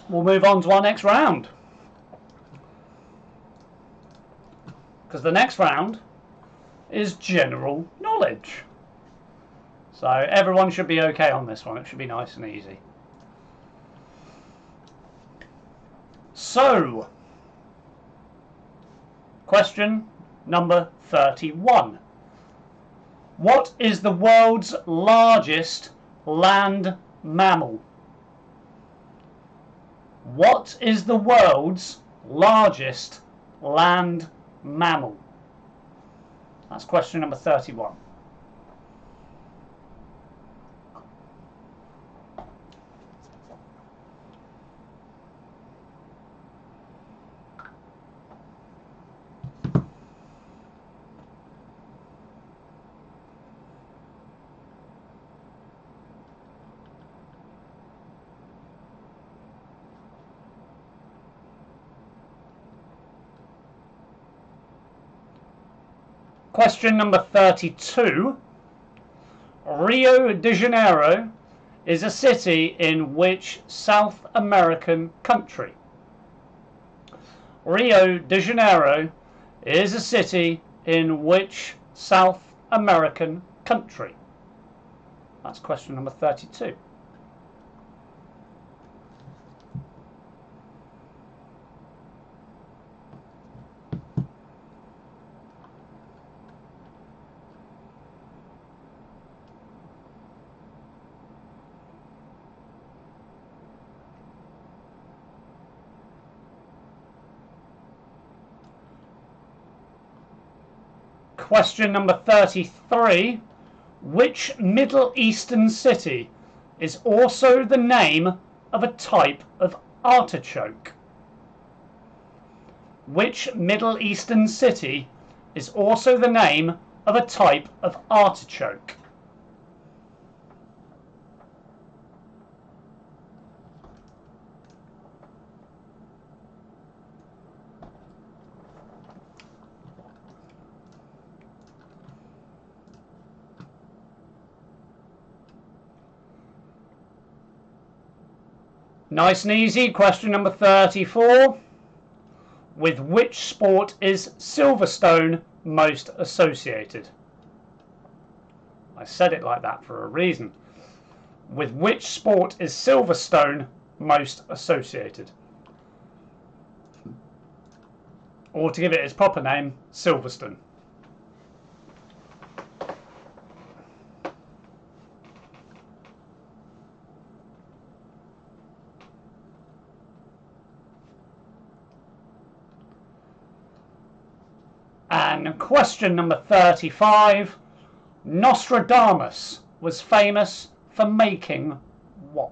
We'll move on to our next round, because the next round is general knowledge. So everyone should be okay on this one. It should be nice and easy. So, question number 31. What is the world's largest land mammal? What is the world's largest land mammal? That's question number 31. Question number 32. Rio de Janeiro is a city in which South American country? Rio de Janeiro is a city in which South American country? That's question number 32. Question number 33. Which Middle Eastern city is also the name of a type of artichoke? Which Middle Eastern city is also the name of a type of artichoke? Nice and easy. Question number 34. With which sport is Silverstone most associated? I said it like that for a reason. With which sport is Silverstone most associated? Or to give it its proper name, Silverstone. And question number 35. Nostradamus was famous for making what?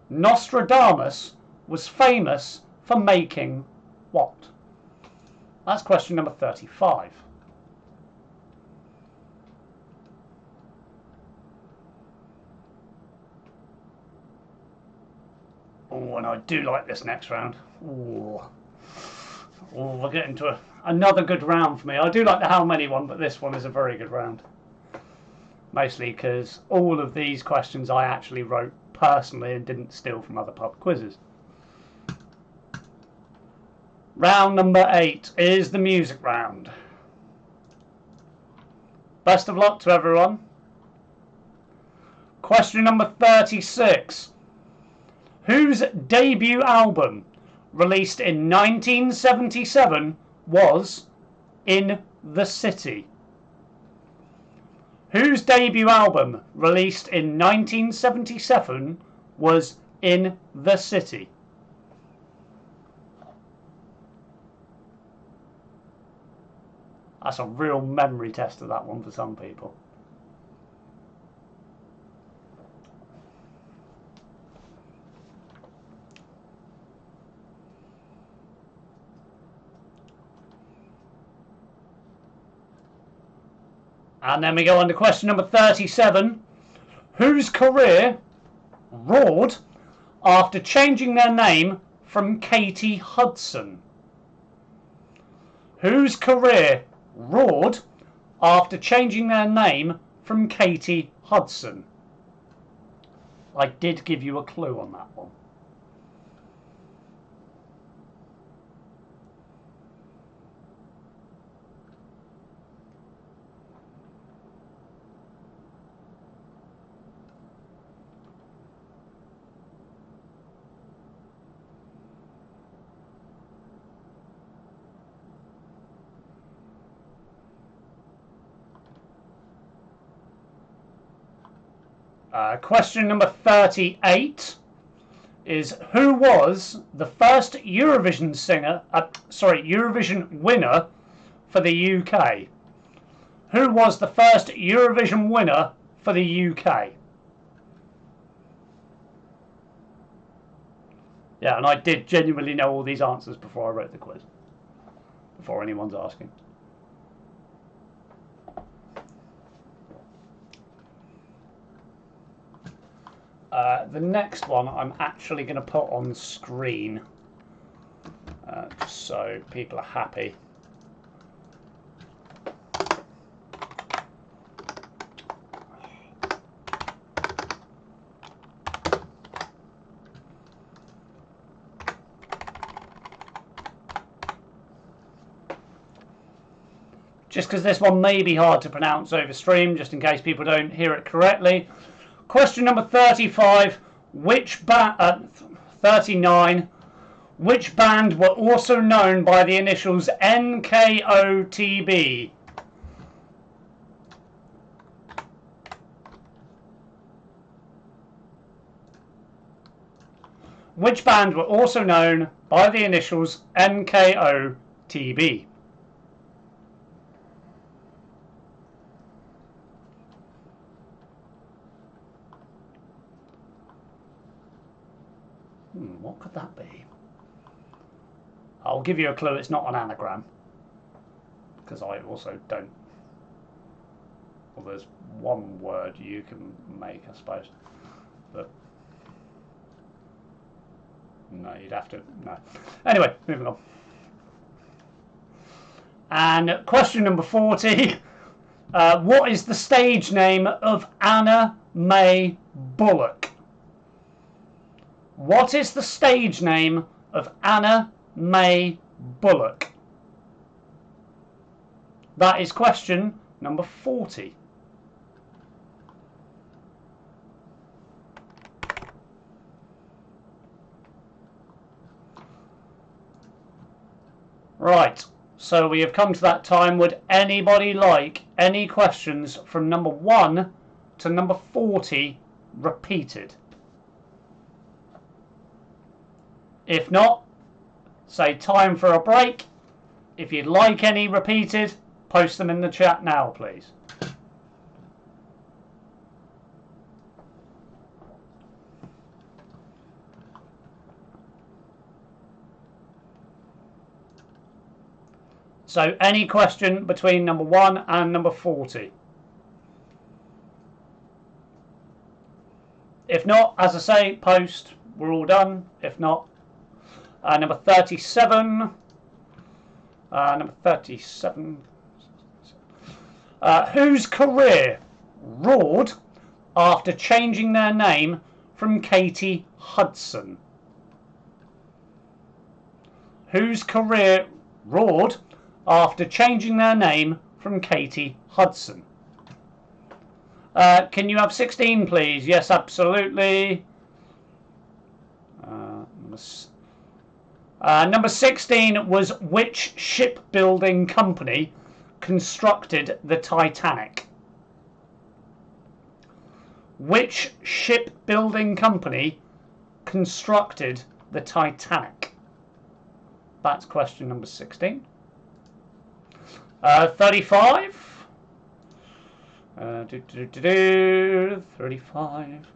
Nostradamus was famous for making what? That's question number 35. Oh, and I do like this next round. Oh, we're getting to another good round for me. I do like the how many one, but this one is a very good round. Mostly because all of these questions I actually wrote personally and didn't steal from other pub quizzes. Round number 8 is the music round. Best of luck to everyone. Question number 36. Whose debut album, released in 1977, was In the City? Whose debut album, released in 1977, was In the City? That's a real memory test of that one for some people. And then we go on to question number 37. Whose career roared after changing their name from Katie Hudson? Whose career roared after changing their name from Katie Hudson? I did give you a clue on that one. Question number 38 is who was the first Eurovision Eurovision winner for the UK? Who was the first Eurovision winner for the UK? Yeah, and I did genuinely know all these answers before I wrote the quiz, before anyone's asking. The next one I'm actually going to put on screen, just so people are happy. Just because this one may be hard to pronounce over stream, just in case people don't hear it correctly. Question number 35. 39. Which band were also known by the initials NKOTB? Which band were also known by the initials NKOTB? What could that be? I'll give you a clue, it's not an anagram. Because I also don't. Well, there's one word you can make, I suppose. But no, you'd have to. No. Anyway, moving on. And question number 40. What is the stage name of Anna May Bullock? What is the stage name of Anna May Bullock? That is question number 40. Right, so we have come to that time. Would anybody like any questions from number 1 to number 40 repeated? If not, say time for a break. If you'd like any repeated, post them in the chat now, please. So any question between number 1 and number 40? If not, as I say, post. We're all done. If not, number 37. Number 37. Whose career roared after changing their name from Katie Hudson? Whose career roared after changing their name from Katie Hudson? Can you have 16, please? Yes, absolutely. Number 16 was which shipbuilding company constructed the Titanic? Which shipbuilding company constructed the Titanic? That's question number 16. 35. 35.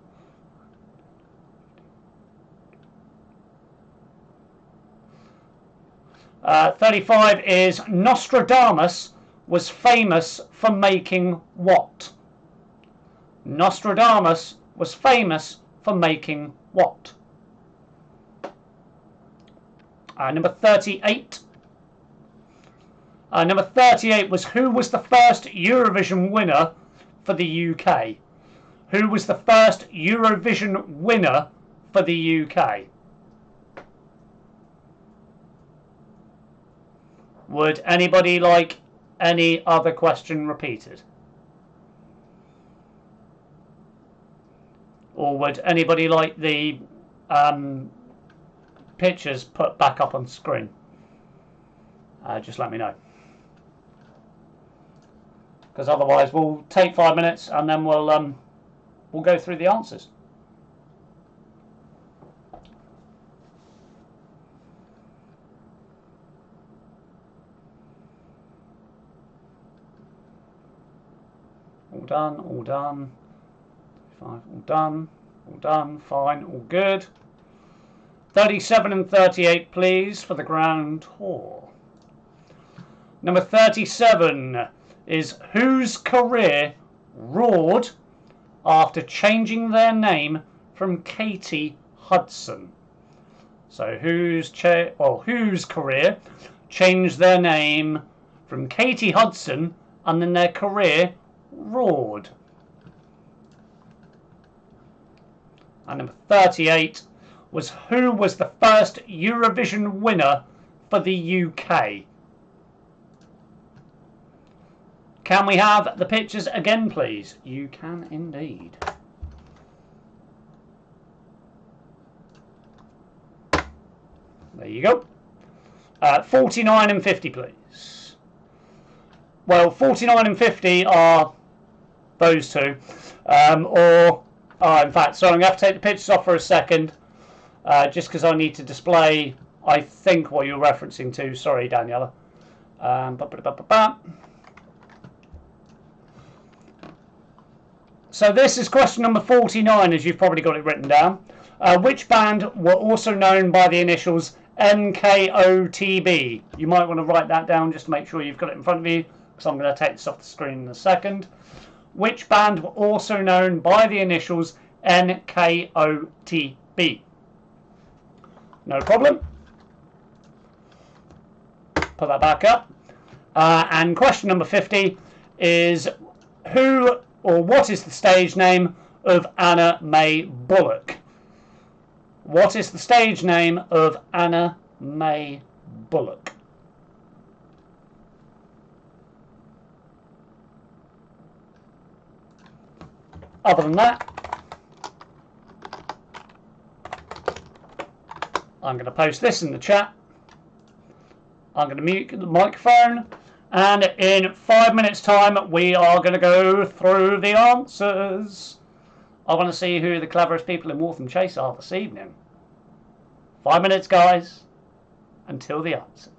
Uh, 35 is Nostradamus was famous for making what? Nostradamus was famous for making what? Number 38. Number 38 was who was the first Eurovision winner for the UK? Who was the first Eurovision winner for the UK? Would anybody like any other question repeated? Or would anybody like the pictures put back up on screen? Just let me know. Because otherwise we'll take 5 minutes and then we'll go through the answers. All done, all done. 5, all done, all done, fine, all good. 37 and 38, please, for the grand tour. Number 37 is whose career roared after changing their name from Katie Hudson? So whose career changed their name from Katie Hudson and then their career roared? And number 38 was who was the first Eurovision winner for the UK? Can we have the pictures again, please? You can indeed. There you go. 49 and 50, please. Well, 49 and 50 are those two. In fact, sorry, I'm going to have to take the pictures off for a second. Just because I need to display, I think, what you're referencing to. Sorry, Daniela. So this is question number 49, as you've probably got it written down. Which band were also known by the initials NKOTB? You might want to write that down just to make sure you've got it in front of you, because I'm going to take this off the screen in a second. Which band were also known by the initials NKOTB? No problem. Put that back up. And question number 50 is who or what is the stage name of Anna May Bullock? What is the stage name of Anna May Bullock? Other than that, I'm going to post this in the chat. I'm going to mute the microphone, and in 5 minutes' time, we are going to go through the answers. I want to see who the cleverest people in Waltham Chase are this evening. 5 minutes, guys, until the answers.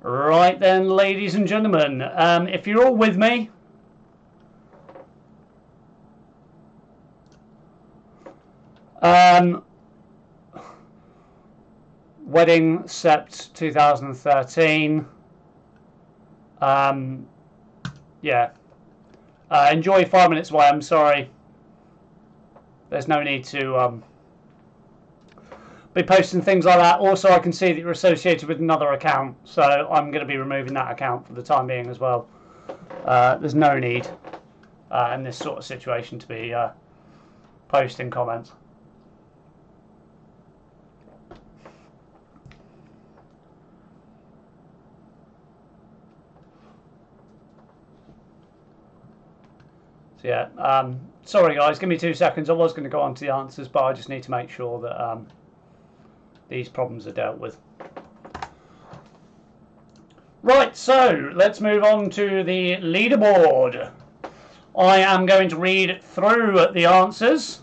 Right then, ladies and gentlemen, if you're all with me, wedding sept 2013. Yeah. Enjoy 5 minutes away. I'm sorry. There's no need to be posting things like that. Also, I can see that you're associated with another account, so I'm going to be removing that account for the time being as well. There's no need in this sort of situation to be posting comments. So yeah, sorry guys, give me 2 seconds. I was going to go on to the answers, but I just need to make sure that these problems are dealt with. Right, so let's move on to the leaderboard. I am going to read through the answers,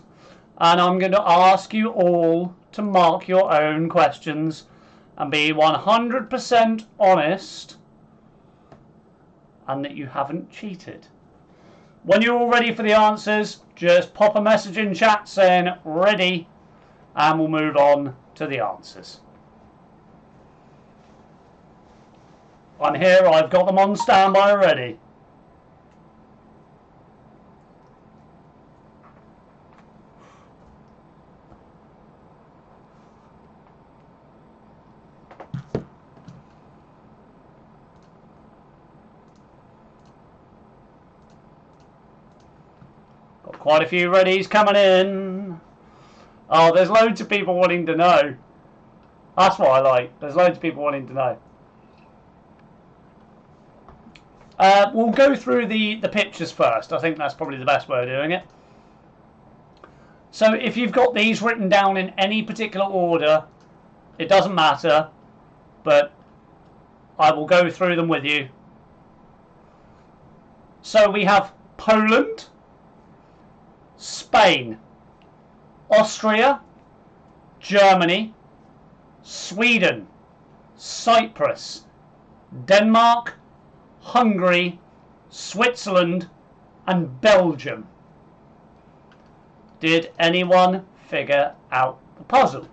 and I'm going to ask you all to mark your own questions and be 100% honest, and that you haven't cheated. When you're all ready for the answers, just pop a message in chat saying ready, and we'll move on to the answers. I'm here, I've got them on standby already. Got quite a few readies coming in. Oh, there's loads of people wanting to know. That's what I like. There's loads of people wanting to know. We'll go through the pictures first. I think that's probably the best way of doing it. So if you've got these written down in any particular order, it doesn't matter, but I will go through them with you. So we have Poland, Spain, Austria, Germany, Sweden, Cyprus, Denmark, Hungary, Switzerland, and Belgium. Did anyone figure out the puzzle?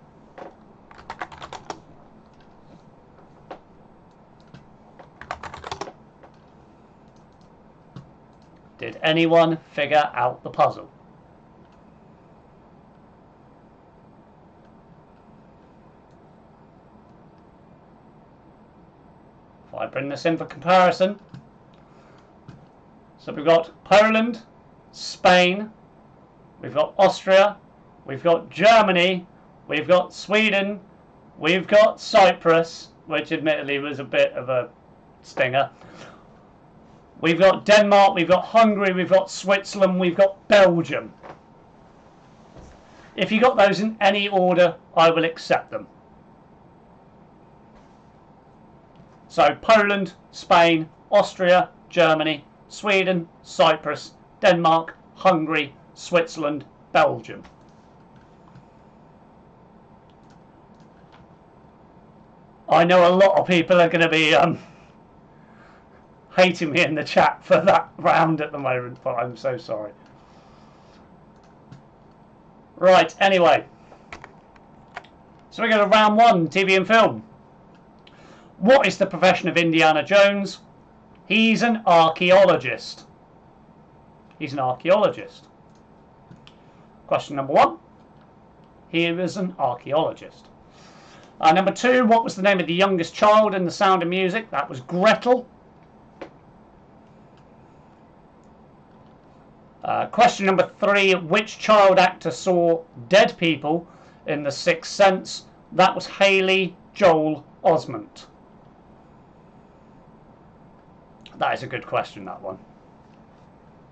Did anyone figure out the puzzle? If I bring this in for comparison, so we've got Poland, Spain, we've got Austria, we've got Germany, we've got Sweden, we've got Cyprus, which admittedly was a bit of a stinger. We've got Denmark, we've got Hungary, we've got Switzerland, we've got Belgium. If you got those in any order, I will accept them. So Poland, Spain, Austria, Germany, Sweden, Cyprus, Denmark, Hungary, Switzerland, Belgium. I know a lot of people are going to be hating me in the chat for that round at the moment, but I'm so sorry. Right, anyway. So we go to round one, TV and film. What is the profession of Indiana Jones? He's an archaeologist. He's an archaeologist. Question number one. He was an archaeologist. Number two, what was the name of the youngest child in The Sound of Music? That was Gretel. Question number three, which child actor saw dead people in The Sixth Sense? That was Haley Joel Osment. That is a good question, that one.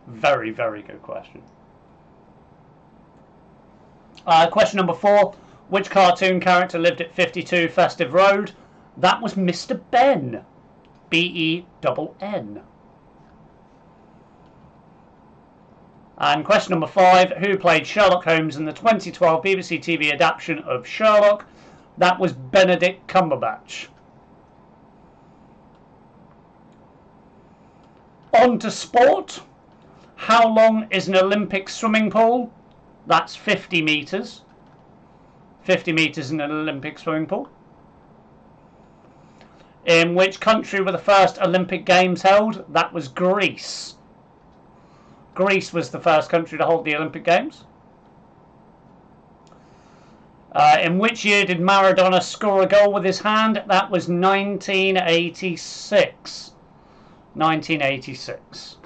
Very, very good question. Question number four, which cartoon character lived at 52 Festive Road? That was Mr. Ben. B-E-N-N. And question number five, who played Sherlock Holmes in the 2012 BBC TV adaptation of Sherlock? That was Benedict Cumberbatch. On to sport. How long is an Olympic swimming pool? That's 50 metres. 50 metres in an Olympic swimming pool. In which country were the first Olympic Games held? That was Greece. Greece was the first country to hold the Olympic Games. In which year did Maradona score a goal with his hand? That was 1986. 1986.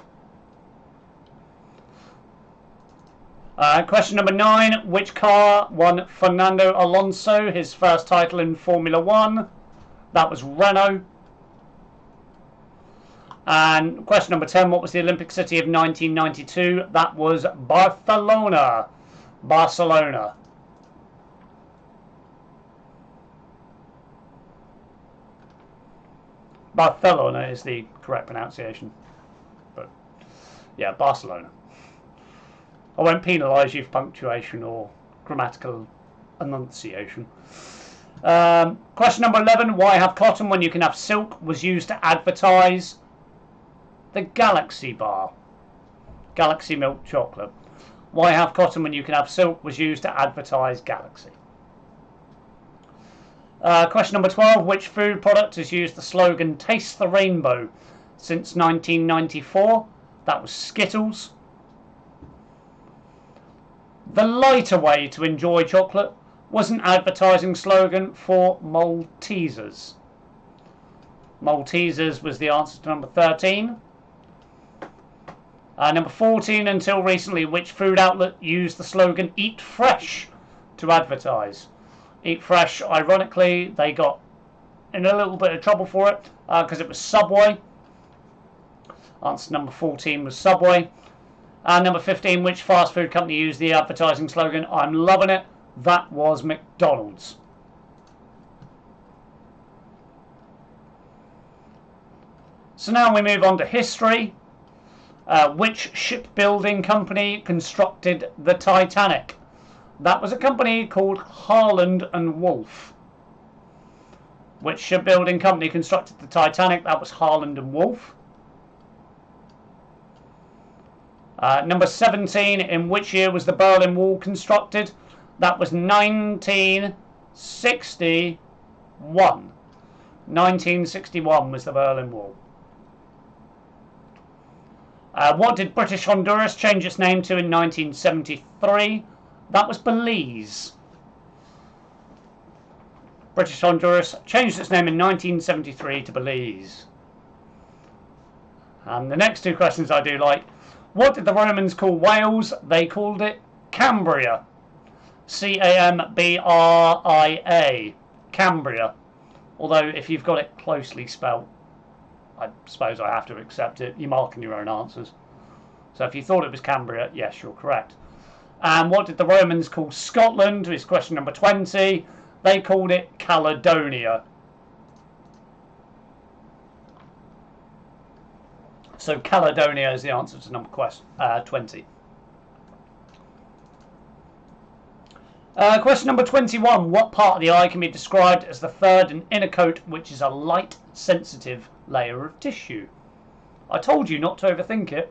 Question number 9. Which car won Fernando Alonso his first title in Formula 1? That was Renault. And question number 10. What was the Olympic city of 1992? That was Barcelona. Barcelona. Barcelona is the correct pronunciation. But yeah, Barcelona. I won't penalise you for punctuation or grammatical enunciation. Question number 11. Why have cotton when you can have silk? Was used to advertise the Galaxy bar. Galaxy milk chocolate. Why have cotton when you can have silk? Was used to advertise Galaxy. Question number 12. Which food product has used the slogan Taste the Rainbow since 1994? That was Skittles. The lighter way to enjoy chocolate was an advertising slogan for Maltesers. Maltesers was the answer to number 13. Number 14. Until recently, which food outlet used the slogan Eat Fresh to advertise? Eat Fresh, ironically, they got in a little bit of trouble for it because it was Subway. Answer number 14 was Subway. And number 15, which fast food company used the advertising slogan I'm loving it? That was McDonald's. So now we move on to history. Which shipbuilding company constructed the Titanic? That was a company called Harland and Wolff. Which shipbuilding company constructed the Titanic? That was Harland and Wolff. Number 17. In which year was the Berlin Wall constructed? That was 1961. 1961 was the Berlin Wall. What did British Honduras change its name to in 1973? That was Belize. British Honduras changed its name in 1973 to Belize. And the next two questions I do like. What did the Romans call Wales? They called it Cambria. C-A-M-B-R-I-A. Cambria. Although if you've got it closely spelt, I suppose I have to accept it. You're marking your own answers. So if you thought it was Cambria, yes, you're correct. And what did the Romans call Scotland? Is question number 20. They called it Caledonia. So Caledonia is the answer to number 20. Question number 21. What part of the eye can be described as the third and inner coat, which is a light-sensitive layer of tissue? I told you not to overthink it,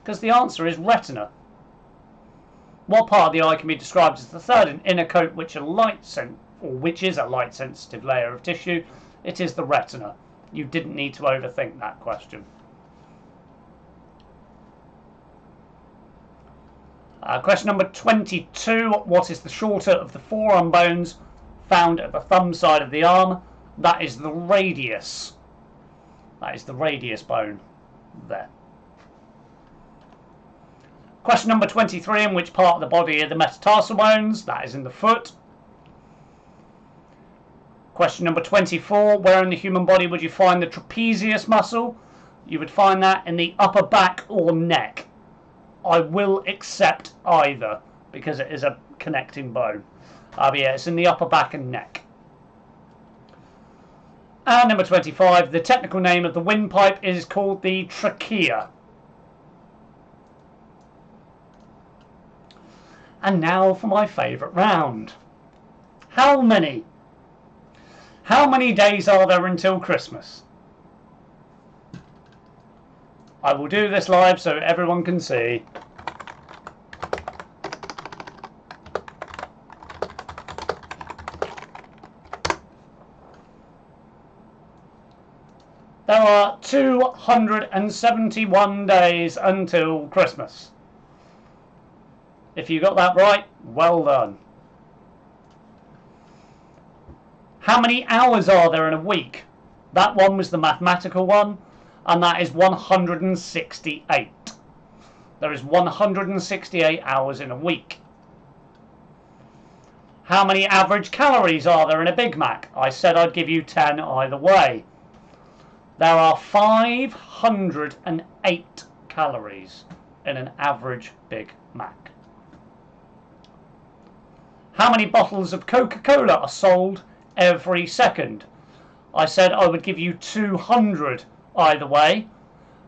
because the answer is retina. What part of the eye can be described as the third and inner coat, which is a light-sensitive layer of tissue? It is the retina. You didn't need to overthink that question. Question number 22. What is the shorter of the forearm bones found at the thumb side of the arm? That is the radius. That is the radius bone there. Question number 23. In which part of the body are the metatarsal bones? That is in the foot. Question number 24. Where in the human body would you find the trapezius muscle? You would find that in the upper back or neck. I will accept either because it is a connecting bone. But yeah, it's in the upper back and neck. And number 25. The technical name of the windpipe is called the trachea. And now for my favourite round. How many days are there until Christmas? I will do this live so everyone can see. There are 271 days until Christmas. If you got that right, well done. How many hours are there in a week? That one was the mathematical one, and that is 168. There is 168 hours in a week. How many average calories are there in a Big Mac? I said I'd give you 10 either way. There are 508 calories in an average Big Mac. How many bottles of Coca-Cola are sold every second? I said I would give you 200 either way,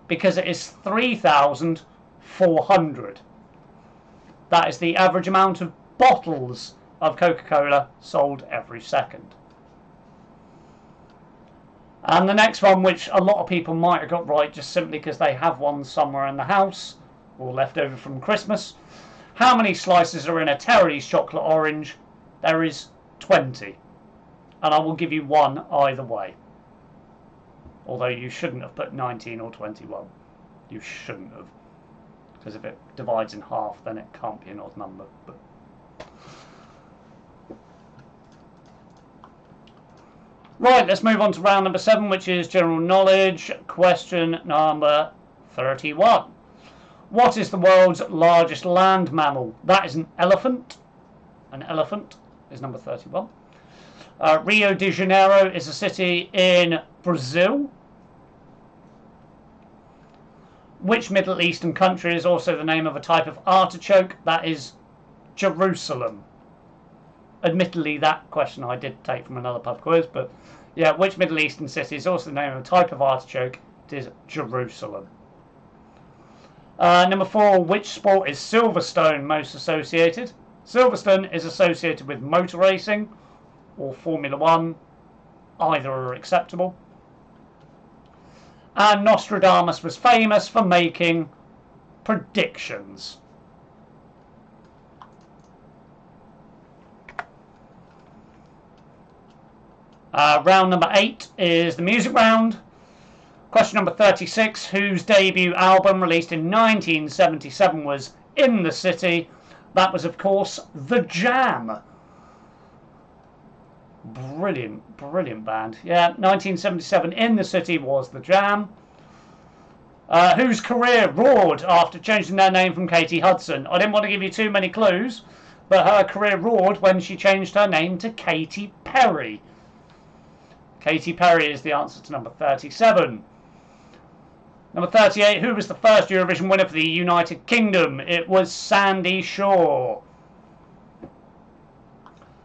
because it is 3,400. That is the average amount of bottles of Coca-Cola sold every second. And the next one, which a lot of people might have got right just simply because they have one somewhere in the house or left over from Christmas. How many slices are in a Terry's chocolate orange? There is 20. And I will give you one either way. Although you shouldn't have put 19 or 21. You shouldn't have. Because if it divides in half, then it can't be an odd number. But right, let's move on to round number 7, which is general knowledge. Question number 31. What is the world's largest land mammal? That is an elephant. An elephant is number 31. Rio de Janeiro is a city in Brazil. Which Middle Eastern country is also the name of a type of artichoke? That is Jerusalem. Admittedly, that question I did take from another pub quiz, but yeah, which Middle Eastern city is also the name of a type of artichoke? It is Jerusalem. Number 4, which sport is Silverstone most associated? Silverstone is associated with motor racing or Formula 1. Either are acceptable. And Nostradamus was famous for making predictions. Round number 8 is the music round. Question number 36, whose debut album released in 1977 was In the City? That was, of course, The Jam. Brilliant, brilliant band. Yeah, 1977, In the City was The Jam. Whose career roared after changing their name from Katie Hudson? I didn't want to give you too many clues, but her career roared when she changed her name to Katy Perry. Katy Perry is the answer to number 37. Number 38, who was the first Eurovision winner for the United Kingdom? It was Sandy Shaw.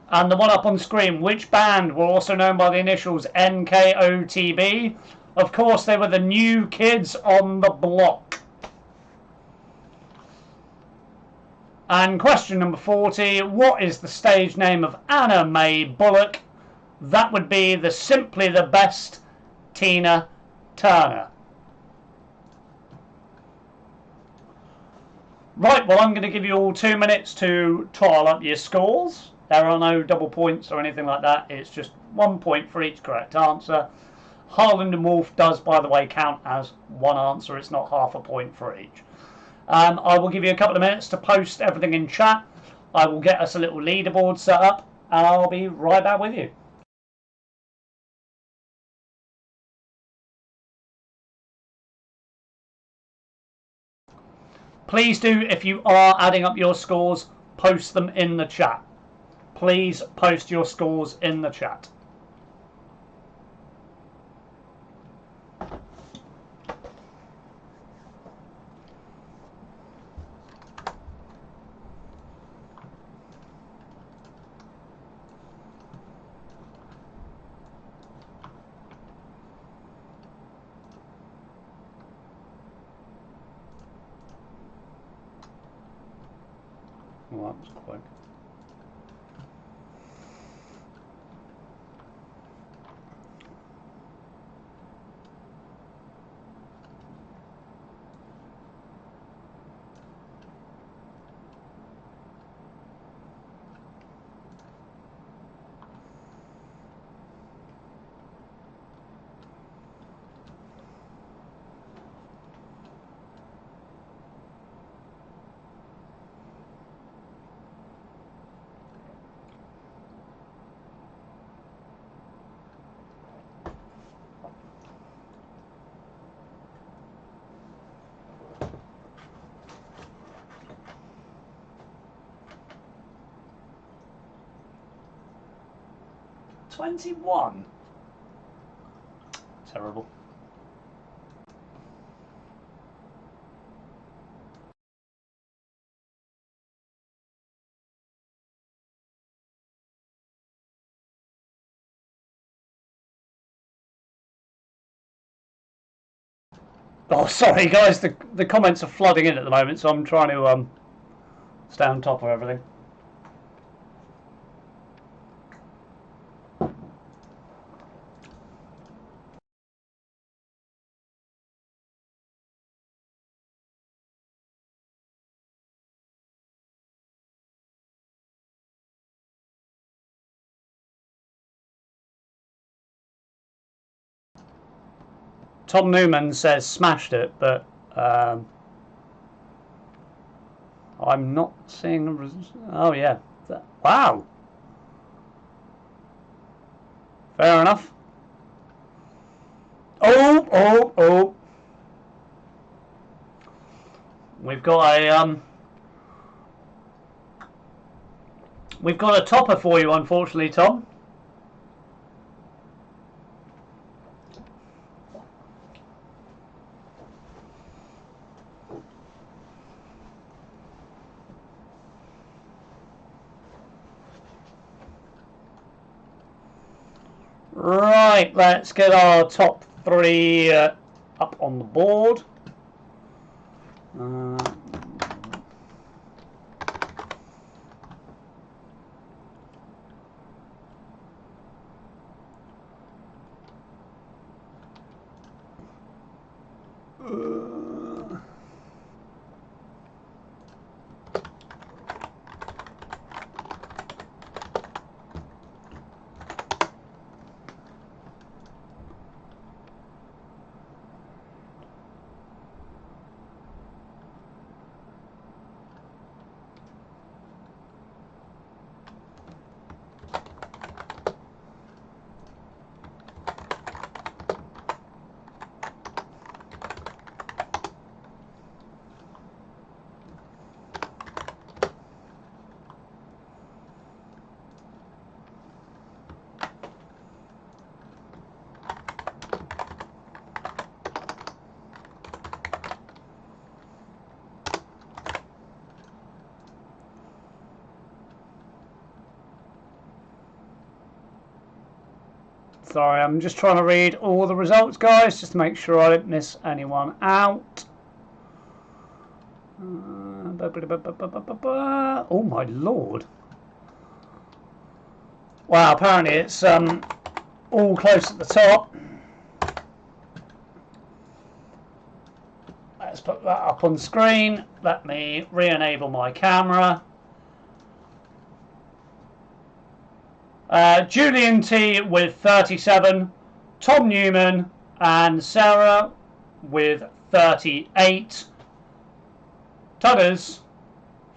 And the one up on screen, which band were also known by the initials NKOTB? Of course, they were the New Kids on the Block. And question number 40, what is the stage name of Anna Mae Bullock? That would be the Simply the Best Tina Turner. Right, well, I'm going to give you all 2 minutes to tile up your scores. There are no double points or anything like that. It's just 1 point for each correct answer. Harland and Wolff does, by the way, count as one answer. It's not half a point for each. I will give you a couple of minutes to post everything in chat. I will get us a little leaderboard set up, and I'll be right back with you. Please do, if you are adding up your scores, post them in the chat. Please post your scores in the chat. Well, that was quick. 21. Terrible. Oh, sorry guys, the comments are flooding in at the moment, so I'm trying to stay on top of everything. Tom Newman says smashed it, but I'm not seeing a oh yeah. Wow. Fair enough. Oh. We've got a topper for you, unfortunately, Tom. Right, let's get our top 3 up on the board. Sorry, I'm just trying to read all the results, guys, just to make sure I don't miss anyone out. Oh my lord. Wow, apparently it's all close at the top. Let's put that up on screen. Let me re-enable my camera. Julian T with 37, Tom Newman and Sarah with 38, Tuggers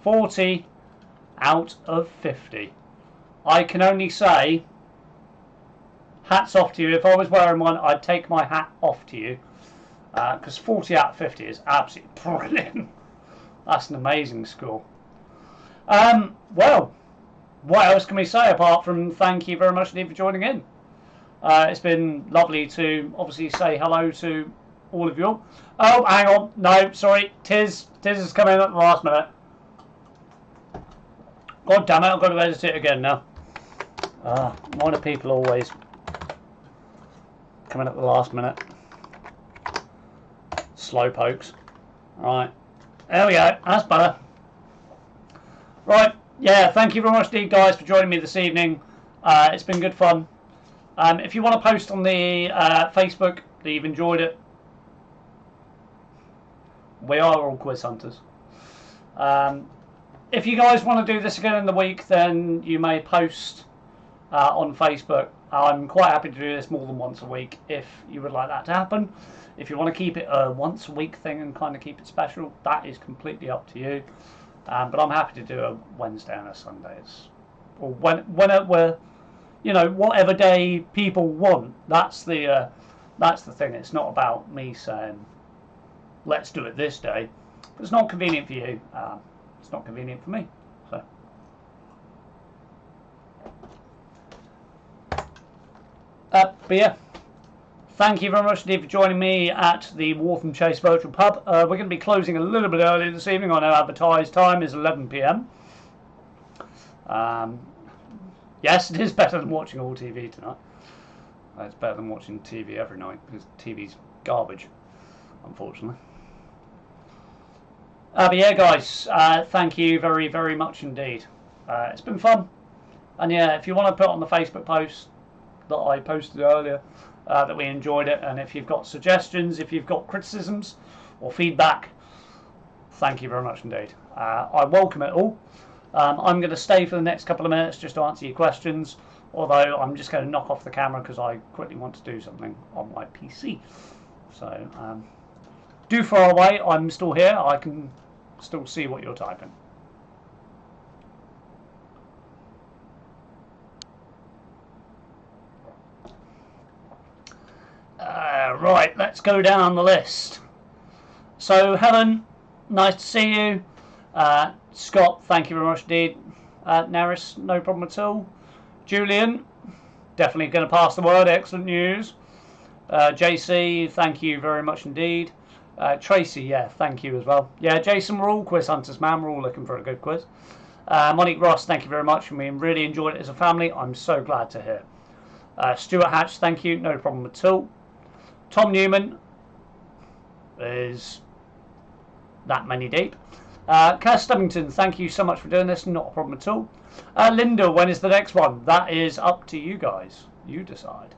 40 out of 50. I can only say hats off to you. If I was wearing one, I'd take my hat off to you, because 40 out of 50 is absolutely brilliant. That's an amazing score. Well, what else can we say apart from thank you very much indeed for joining in. It's been lovely to obviously say hello to all of you. Oh, hang on. No, sorry. Tiz has come in at the last minute. God damn it, I've got to edit it again now. Why do people always come in at the last minute? Slow pokes. Right. There we go. That's better. Right. Yeah, thank you very much indeed, guys, for joining me this evening. It's been good fun. If you want to post on the Facebook that you've enjoyed it, we are all quiz hunters. If you guys want to do this again in the week, then you may post on Facebook. I'm quite happy to do this more than once a week if you would like that to happen. If you want to keep it a once a week thing and kind of keep it special, that is completely up to you. But I'm happy to do a Wednesday and a Sunday, or whenever, you know, whatever day people want. That's the thing. It's not about me saying, let's do it this day. If it's not convenient for you, it's not convenient for me. So, But yeah, thank you very much indeed for joining me at the Waltham Chase Virtual Pub. We're going to be closing a little bit early this evening. I know advertised time is 11 p.m. Yes, it is better than watching all TV tonight. It's better than watching TV every night because TV's garbage, unfortunately. But yeah, guys, thank you very, very much indeed. It's been fun. And yeah, if you want to put on the Facebook post that I posted earlier that we enjoyed it, and if you've got suggestions, if you've got criticisms or feedback, thank you very much indeed. I welcome it all. I'm going to stay for the next couple of minutes just to answer your questions, although I'm just going to knock off the camera because I quickly want to do something on my PC. So do fire away. I'm still here. I can still see what you're typing. Right, let's go down the list. So Helen, nice to see you. Scott, thank you very much indeed. Naris, no problem at all. Julian, definitely going to pass the word. Excellent news. JC, thank you very much indeed. Tracy, yeah, thank you as well. Yeah, Jason, we're all quiz hunters, man. We're all looking for a good quiz. Monique Ross, thank you very much. We really enjoyed it as a family. I'm so glad to hear. Stuart Hatch, thank you. No problem at all. Tom Newman is that many deep. Cass Stubbington, thank you so much for doing this. Not a problem at all. Linda, when is the next one? That is up to you guys. You decide.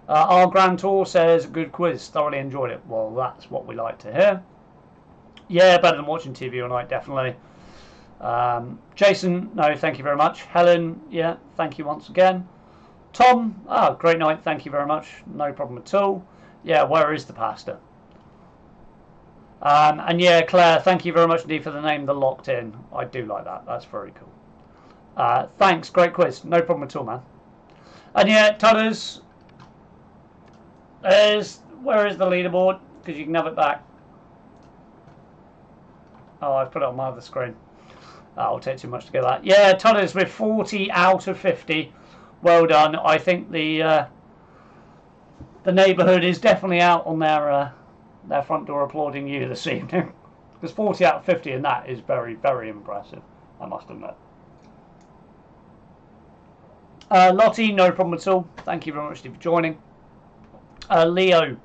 Our Grand Tour says, good quiz. Thoroughly enjoyed it. Well, that's what we like to hear. Yeah, better than watching TV all night, definitely. Jason, no, thank you very much. Helen, yeah, thank you once again. Tom, great night. Thank you very much. No problem at all. Yeah, where is the pasta? And yeah, Claire, thank you very much indeed for the name, The Locked In. I do like that. That's very cool. Thanks, great quiz. No problem at all, man. And yeah, Tutters, where is the leaderboard? Because you can have it back. Oh, I've put it on my other screen. I'll take too much to get that. Yeah, Tutters with 40 out of 50. Well done. I think the neighbourhood is definitely out on their front door applauding you this evening. Because 40 out of 50 and that is very, very impressive, I must admit. Lottie, no problem at all. Thank you very much for joining. Leo,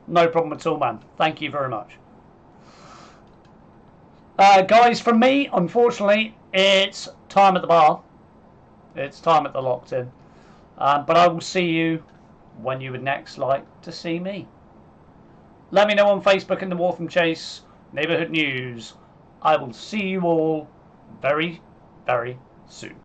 no problem at all, man. Thank you very much. Guys, from me, unfortunately, it's time at the bar. It's time at the Locked In. But I will see you when you would next like to see me. Let me know on Facebook in the Waltham Chase Neighbourhood News. I will see you all very, very soon.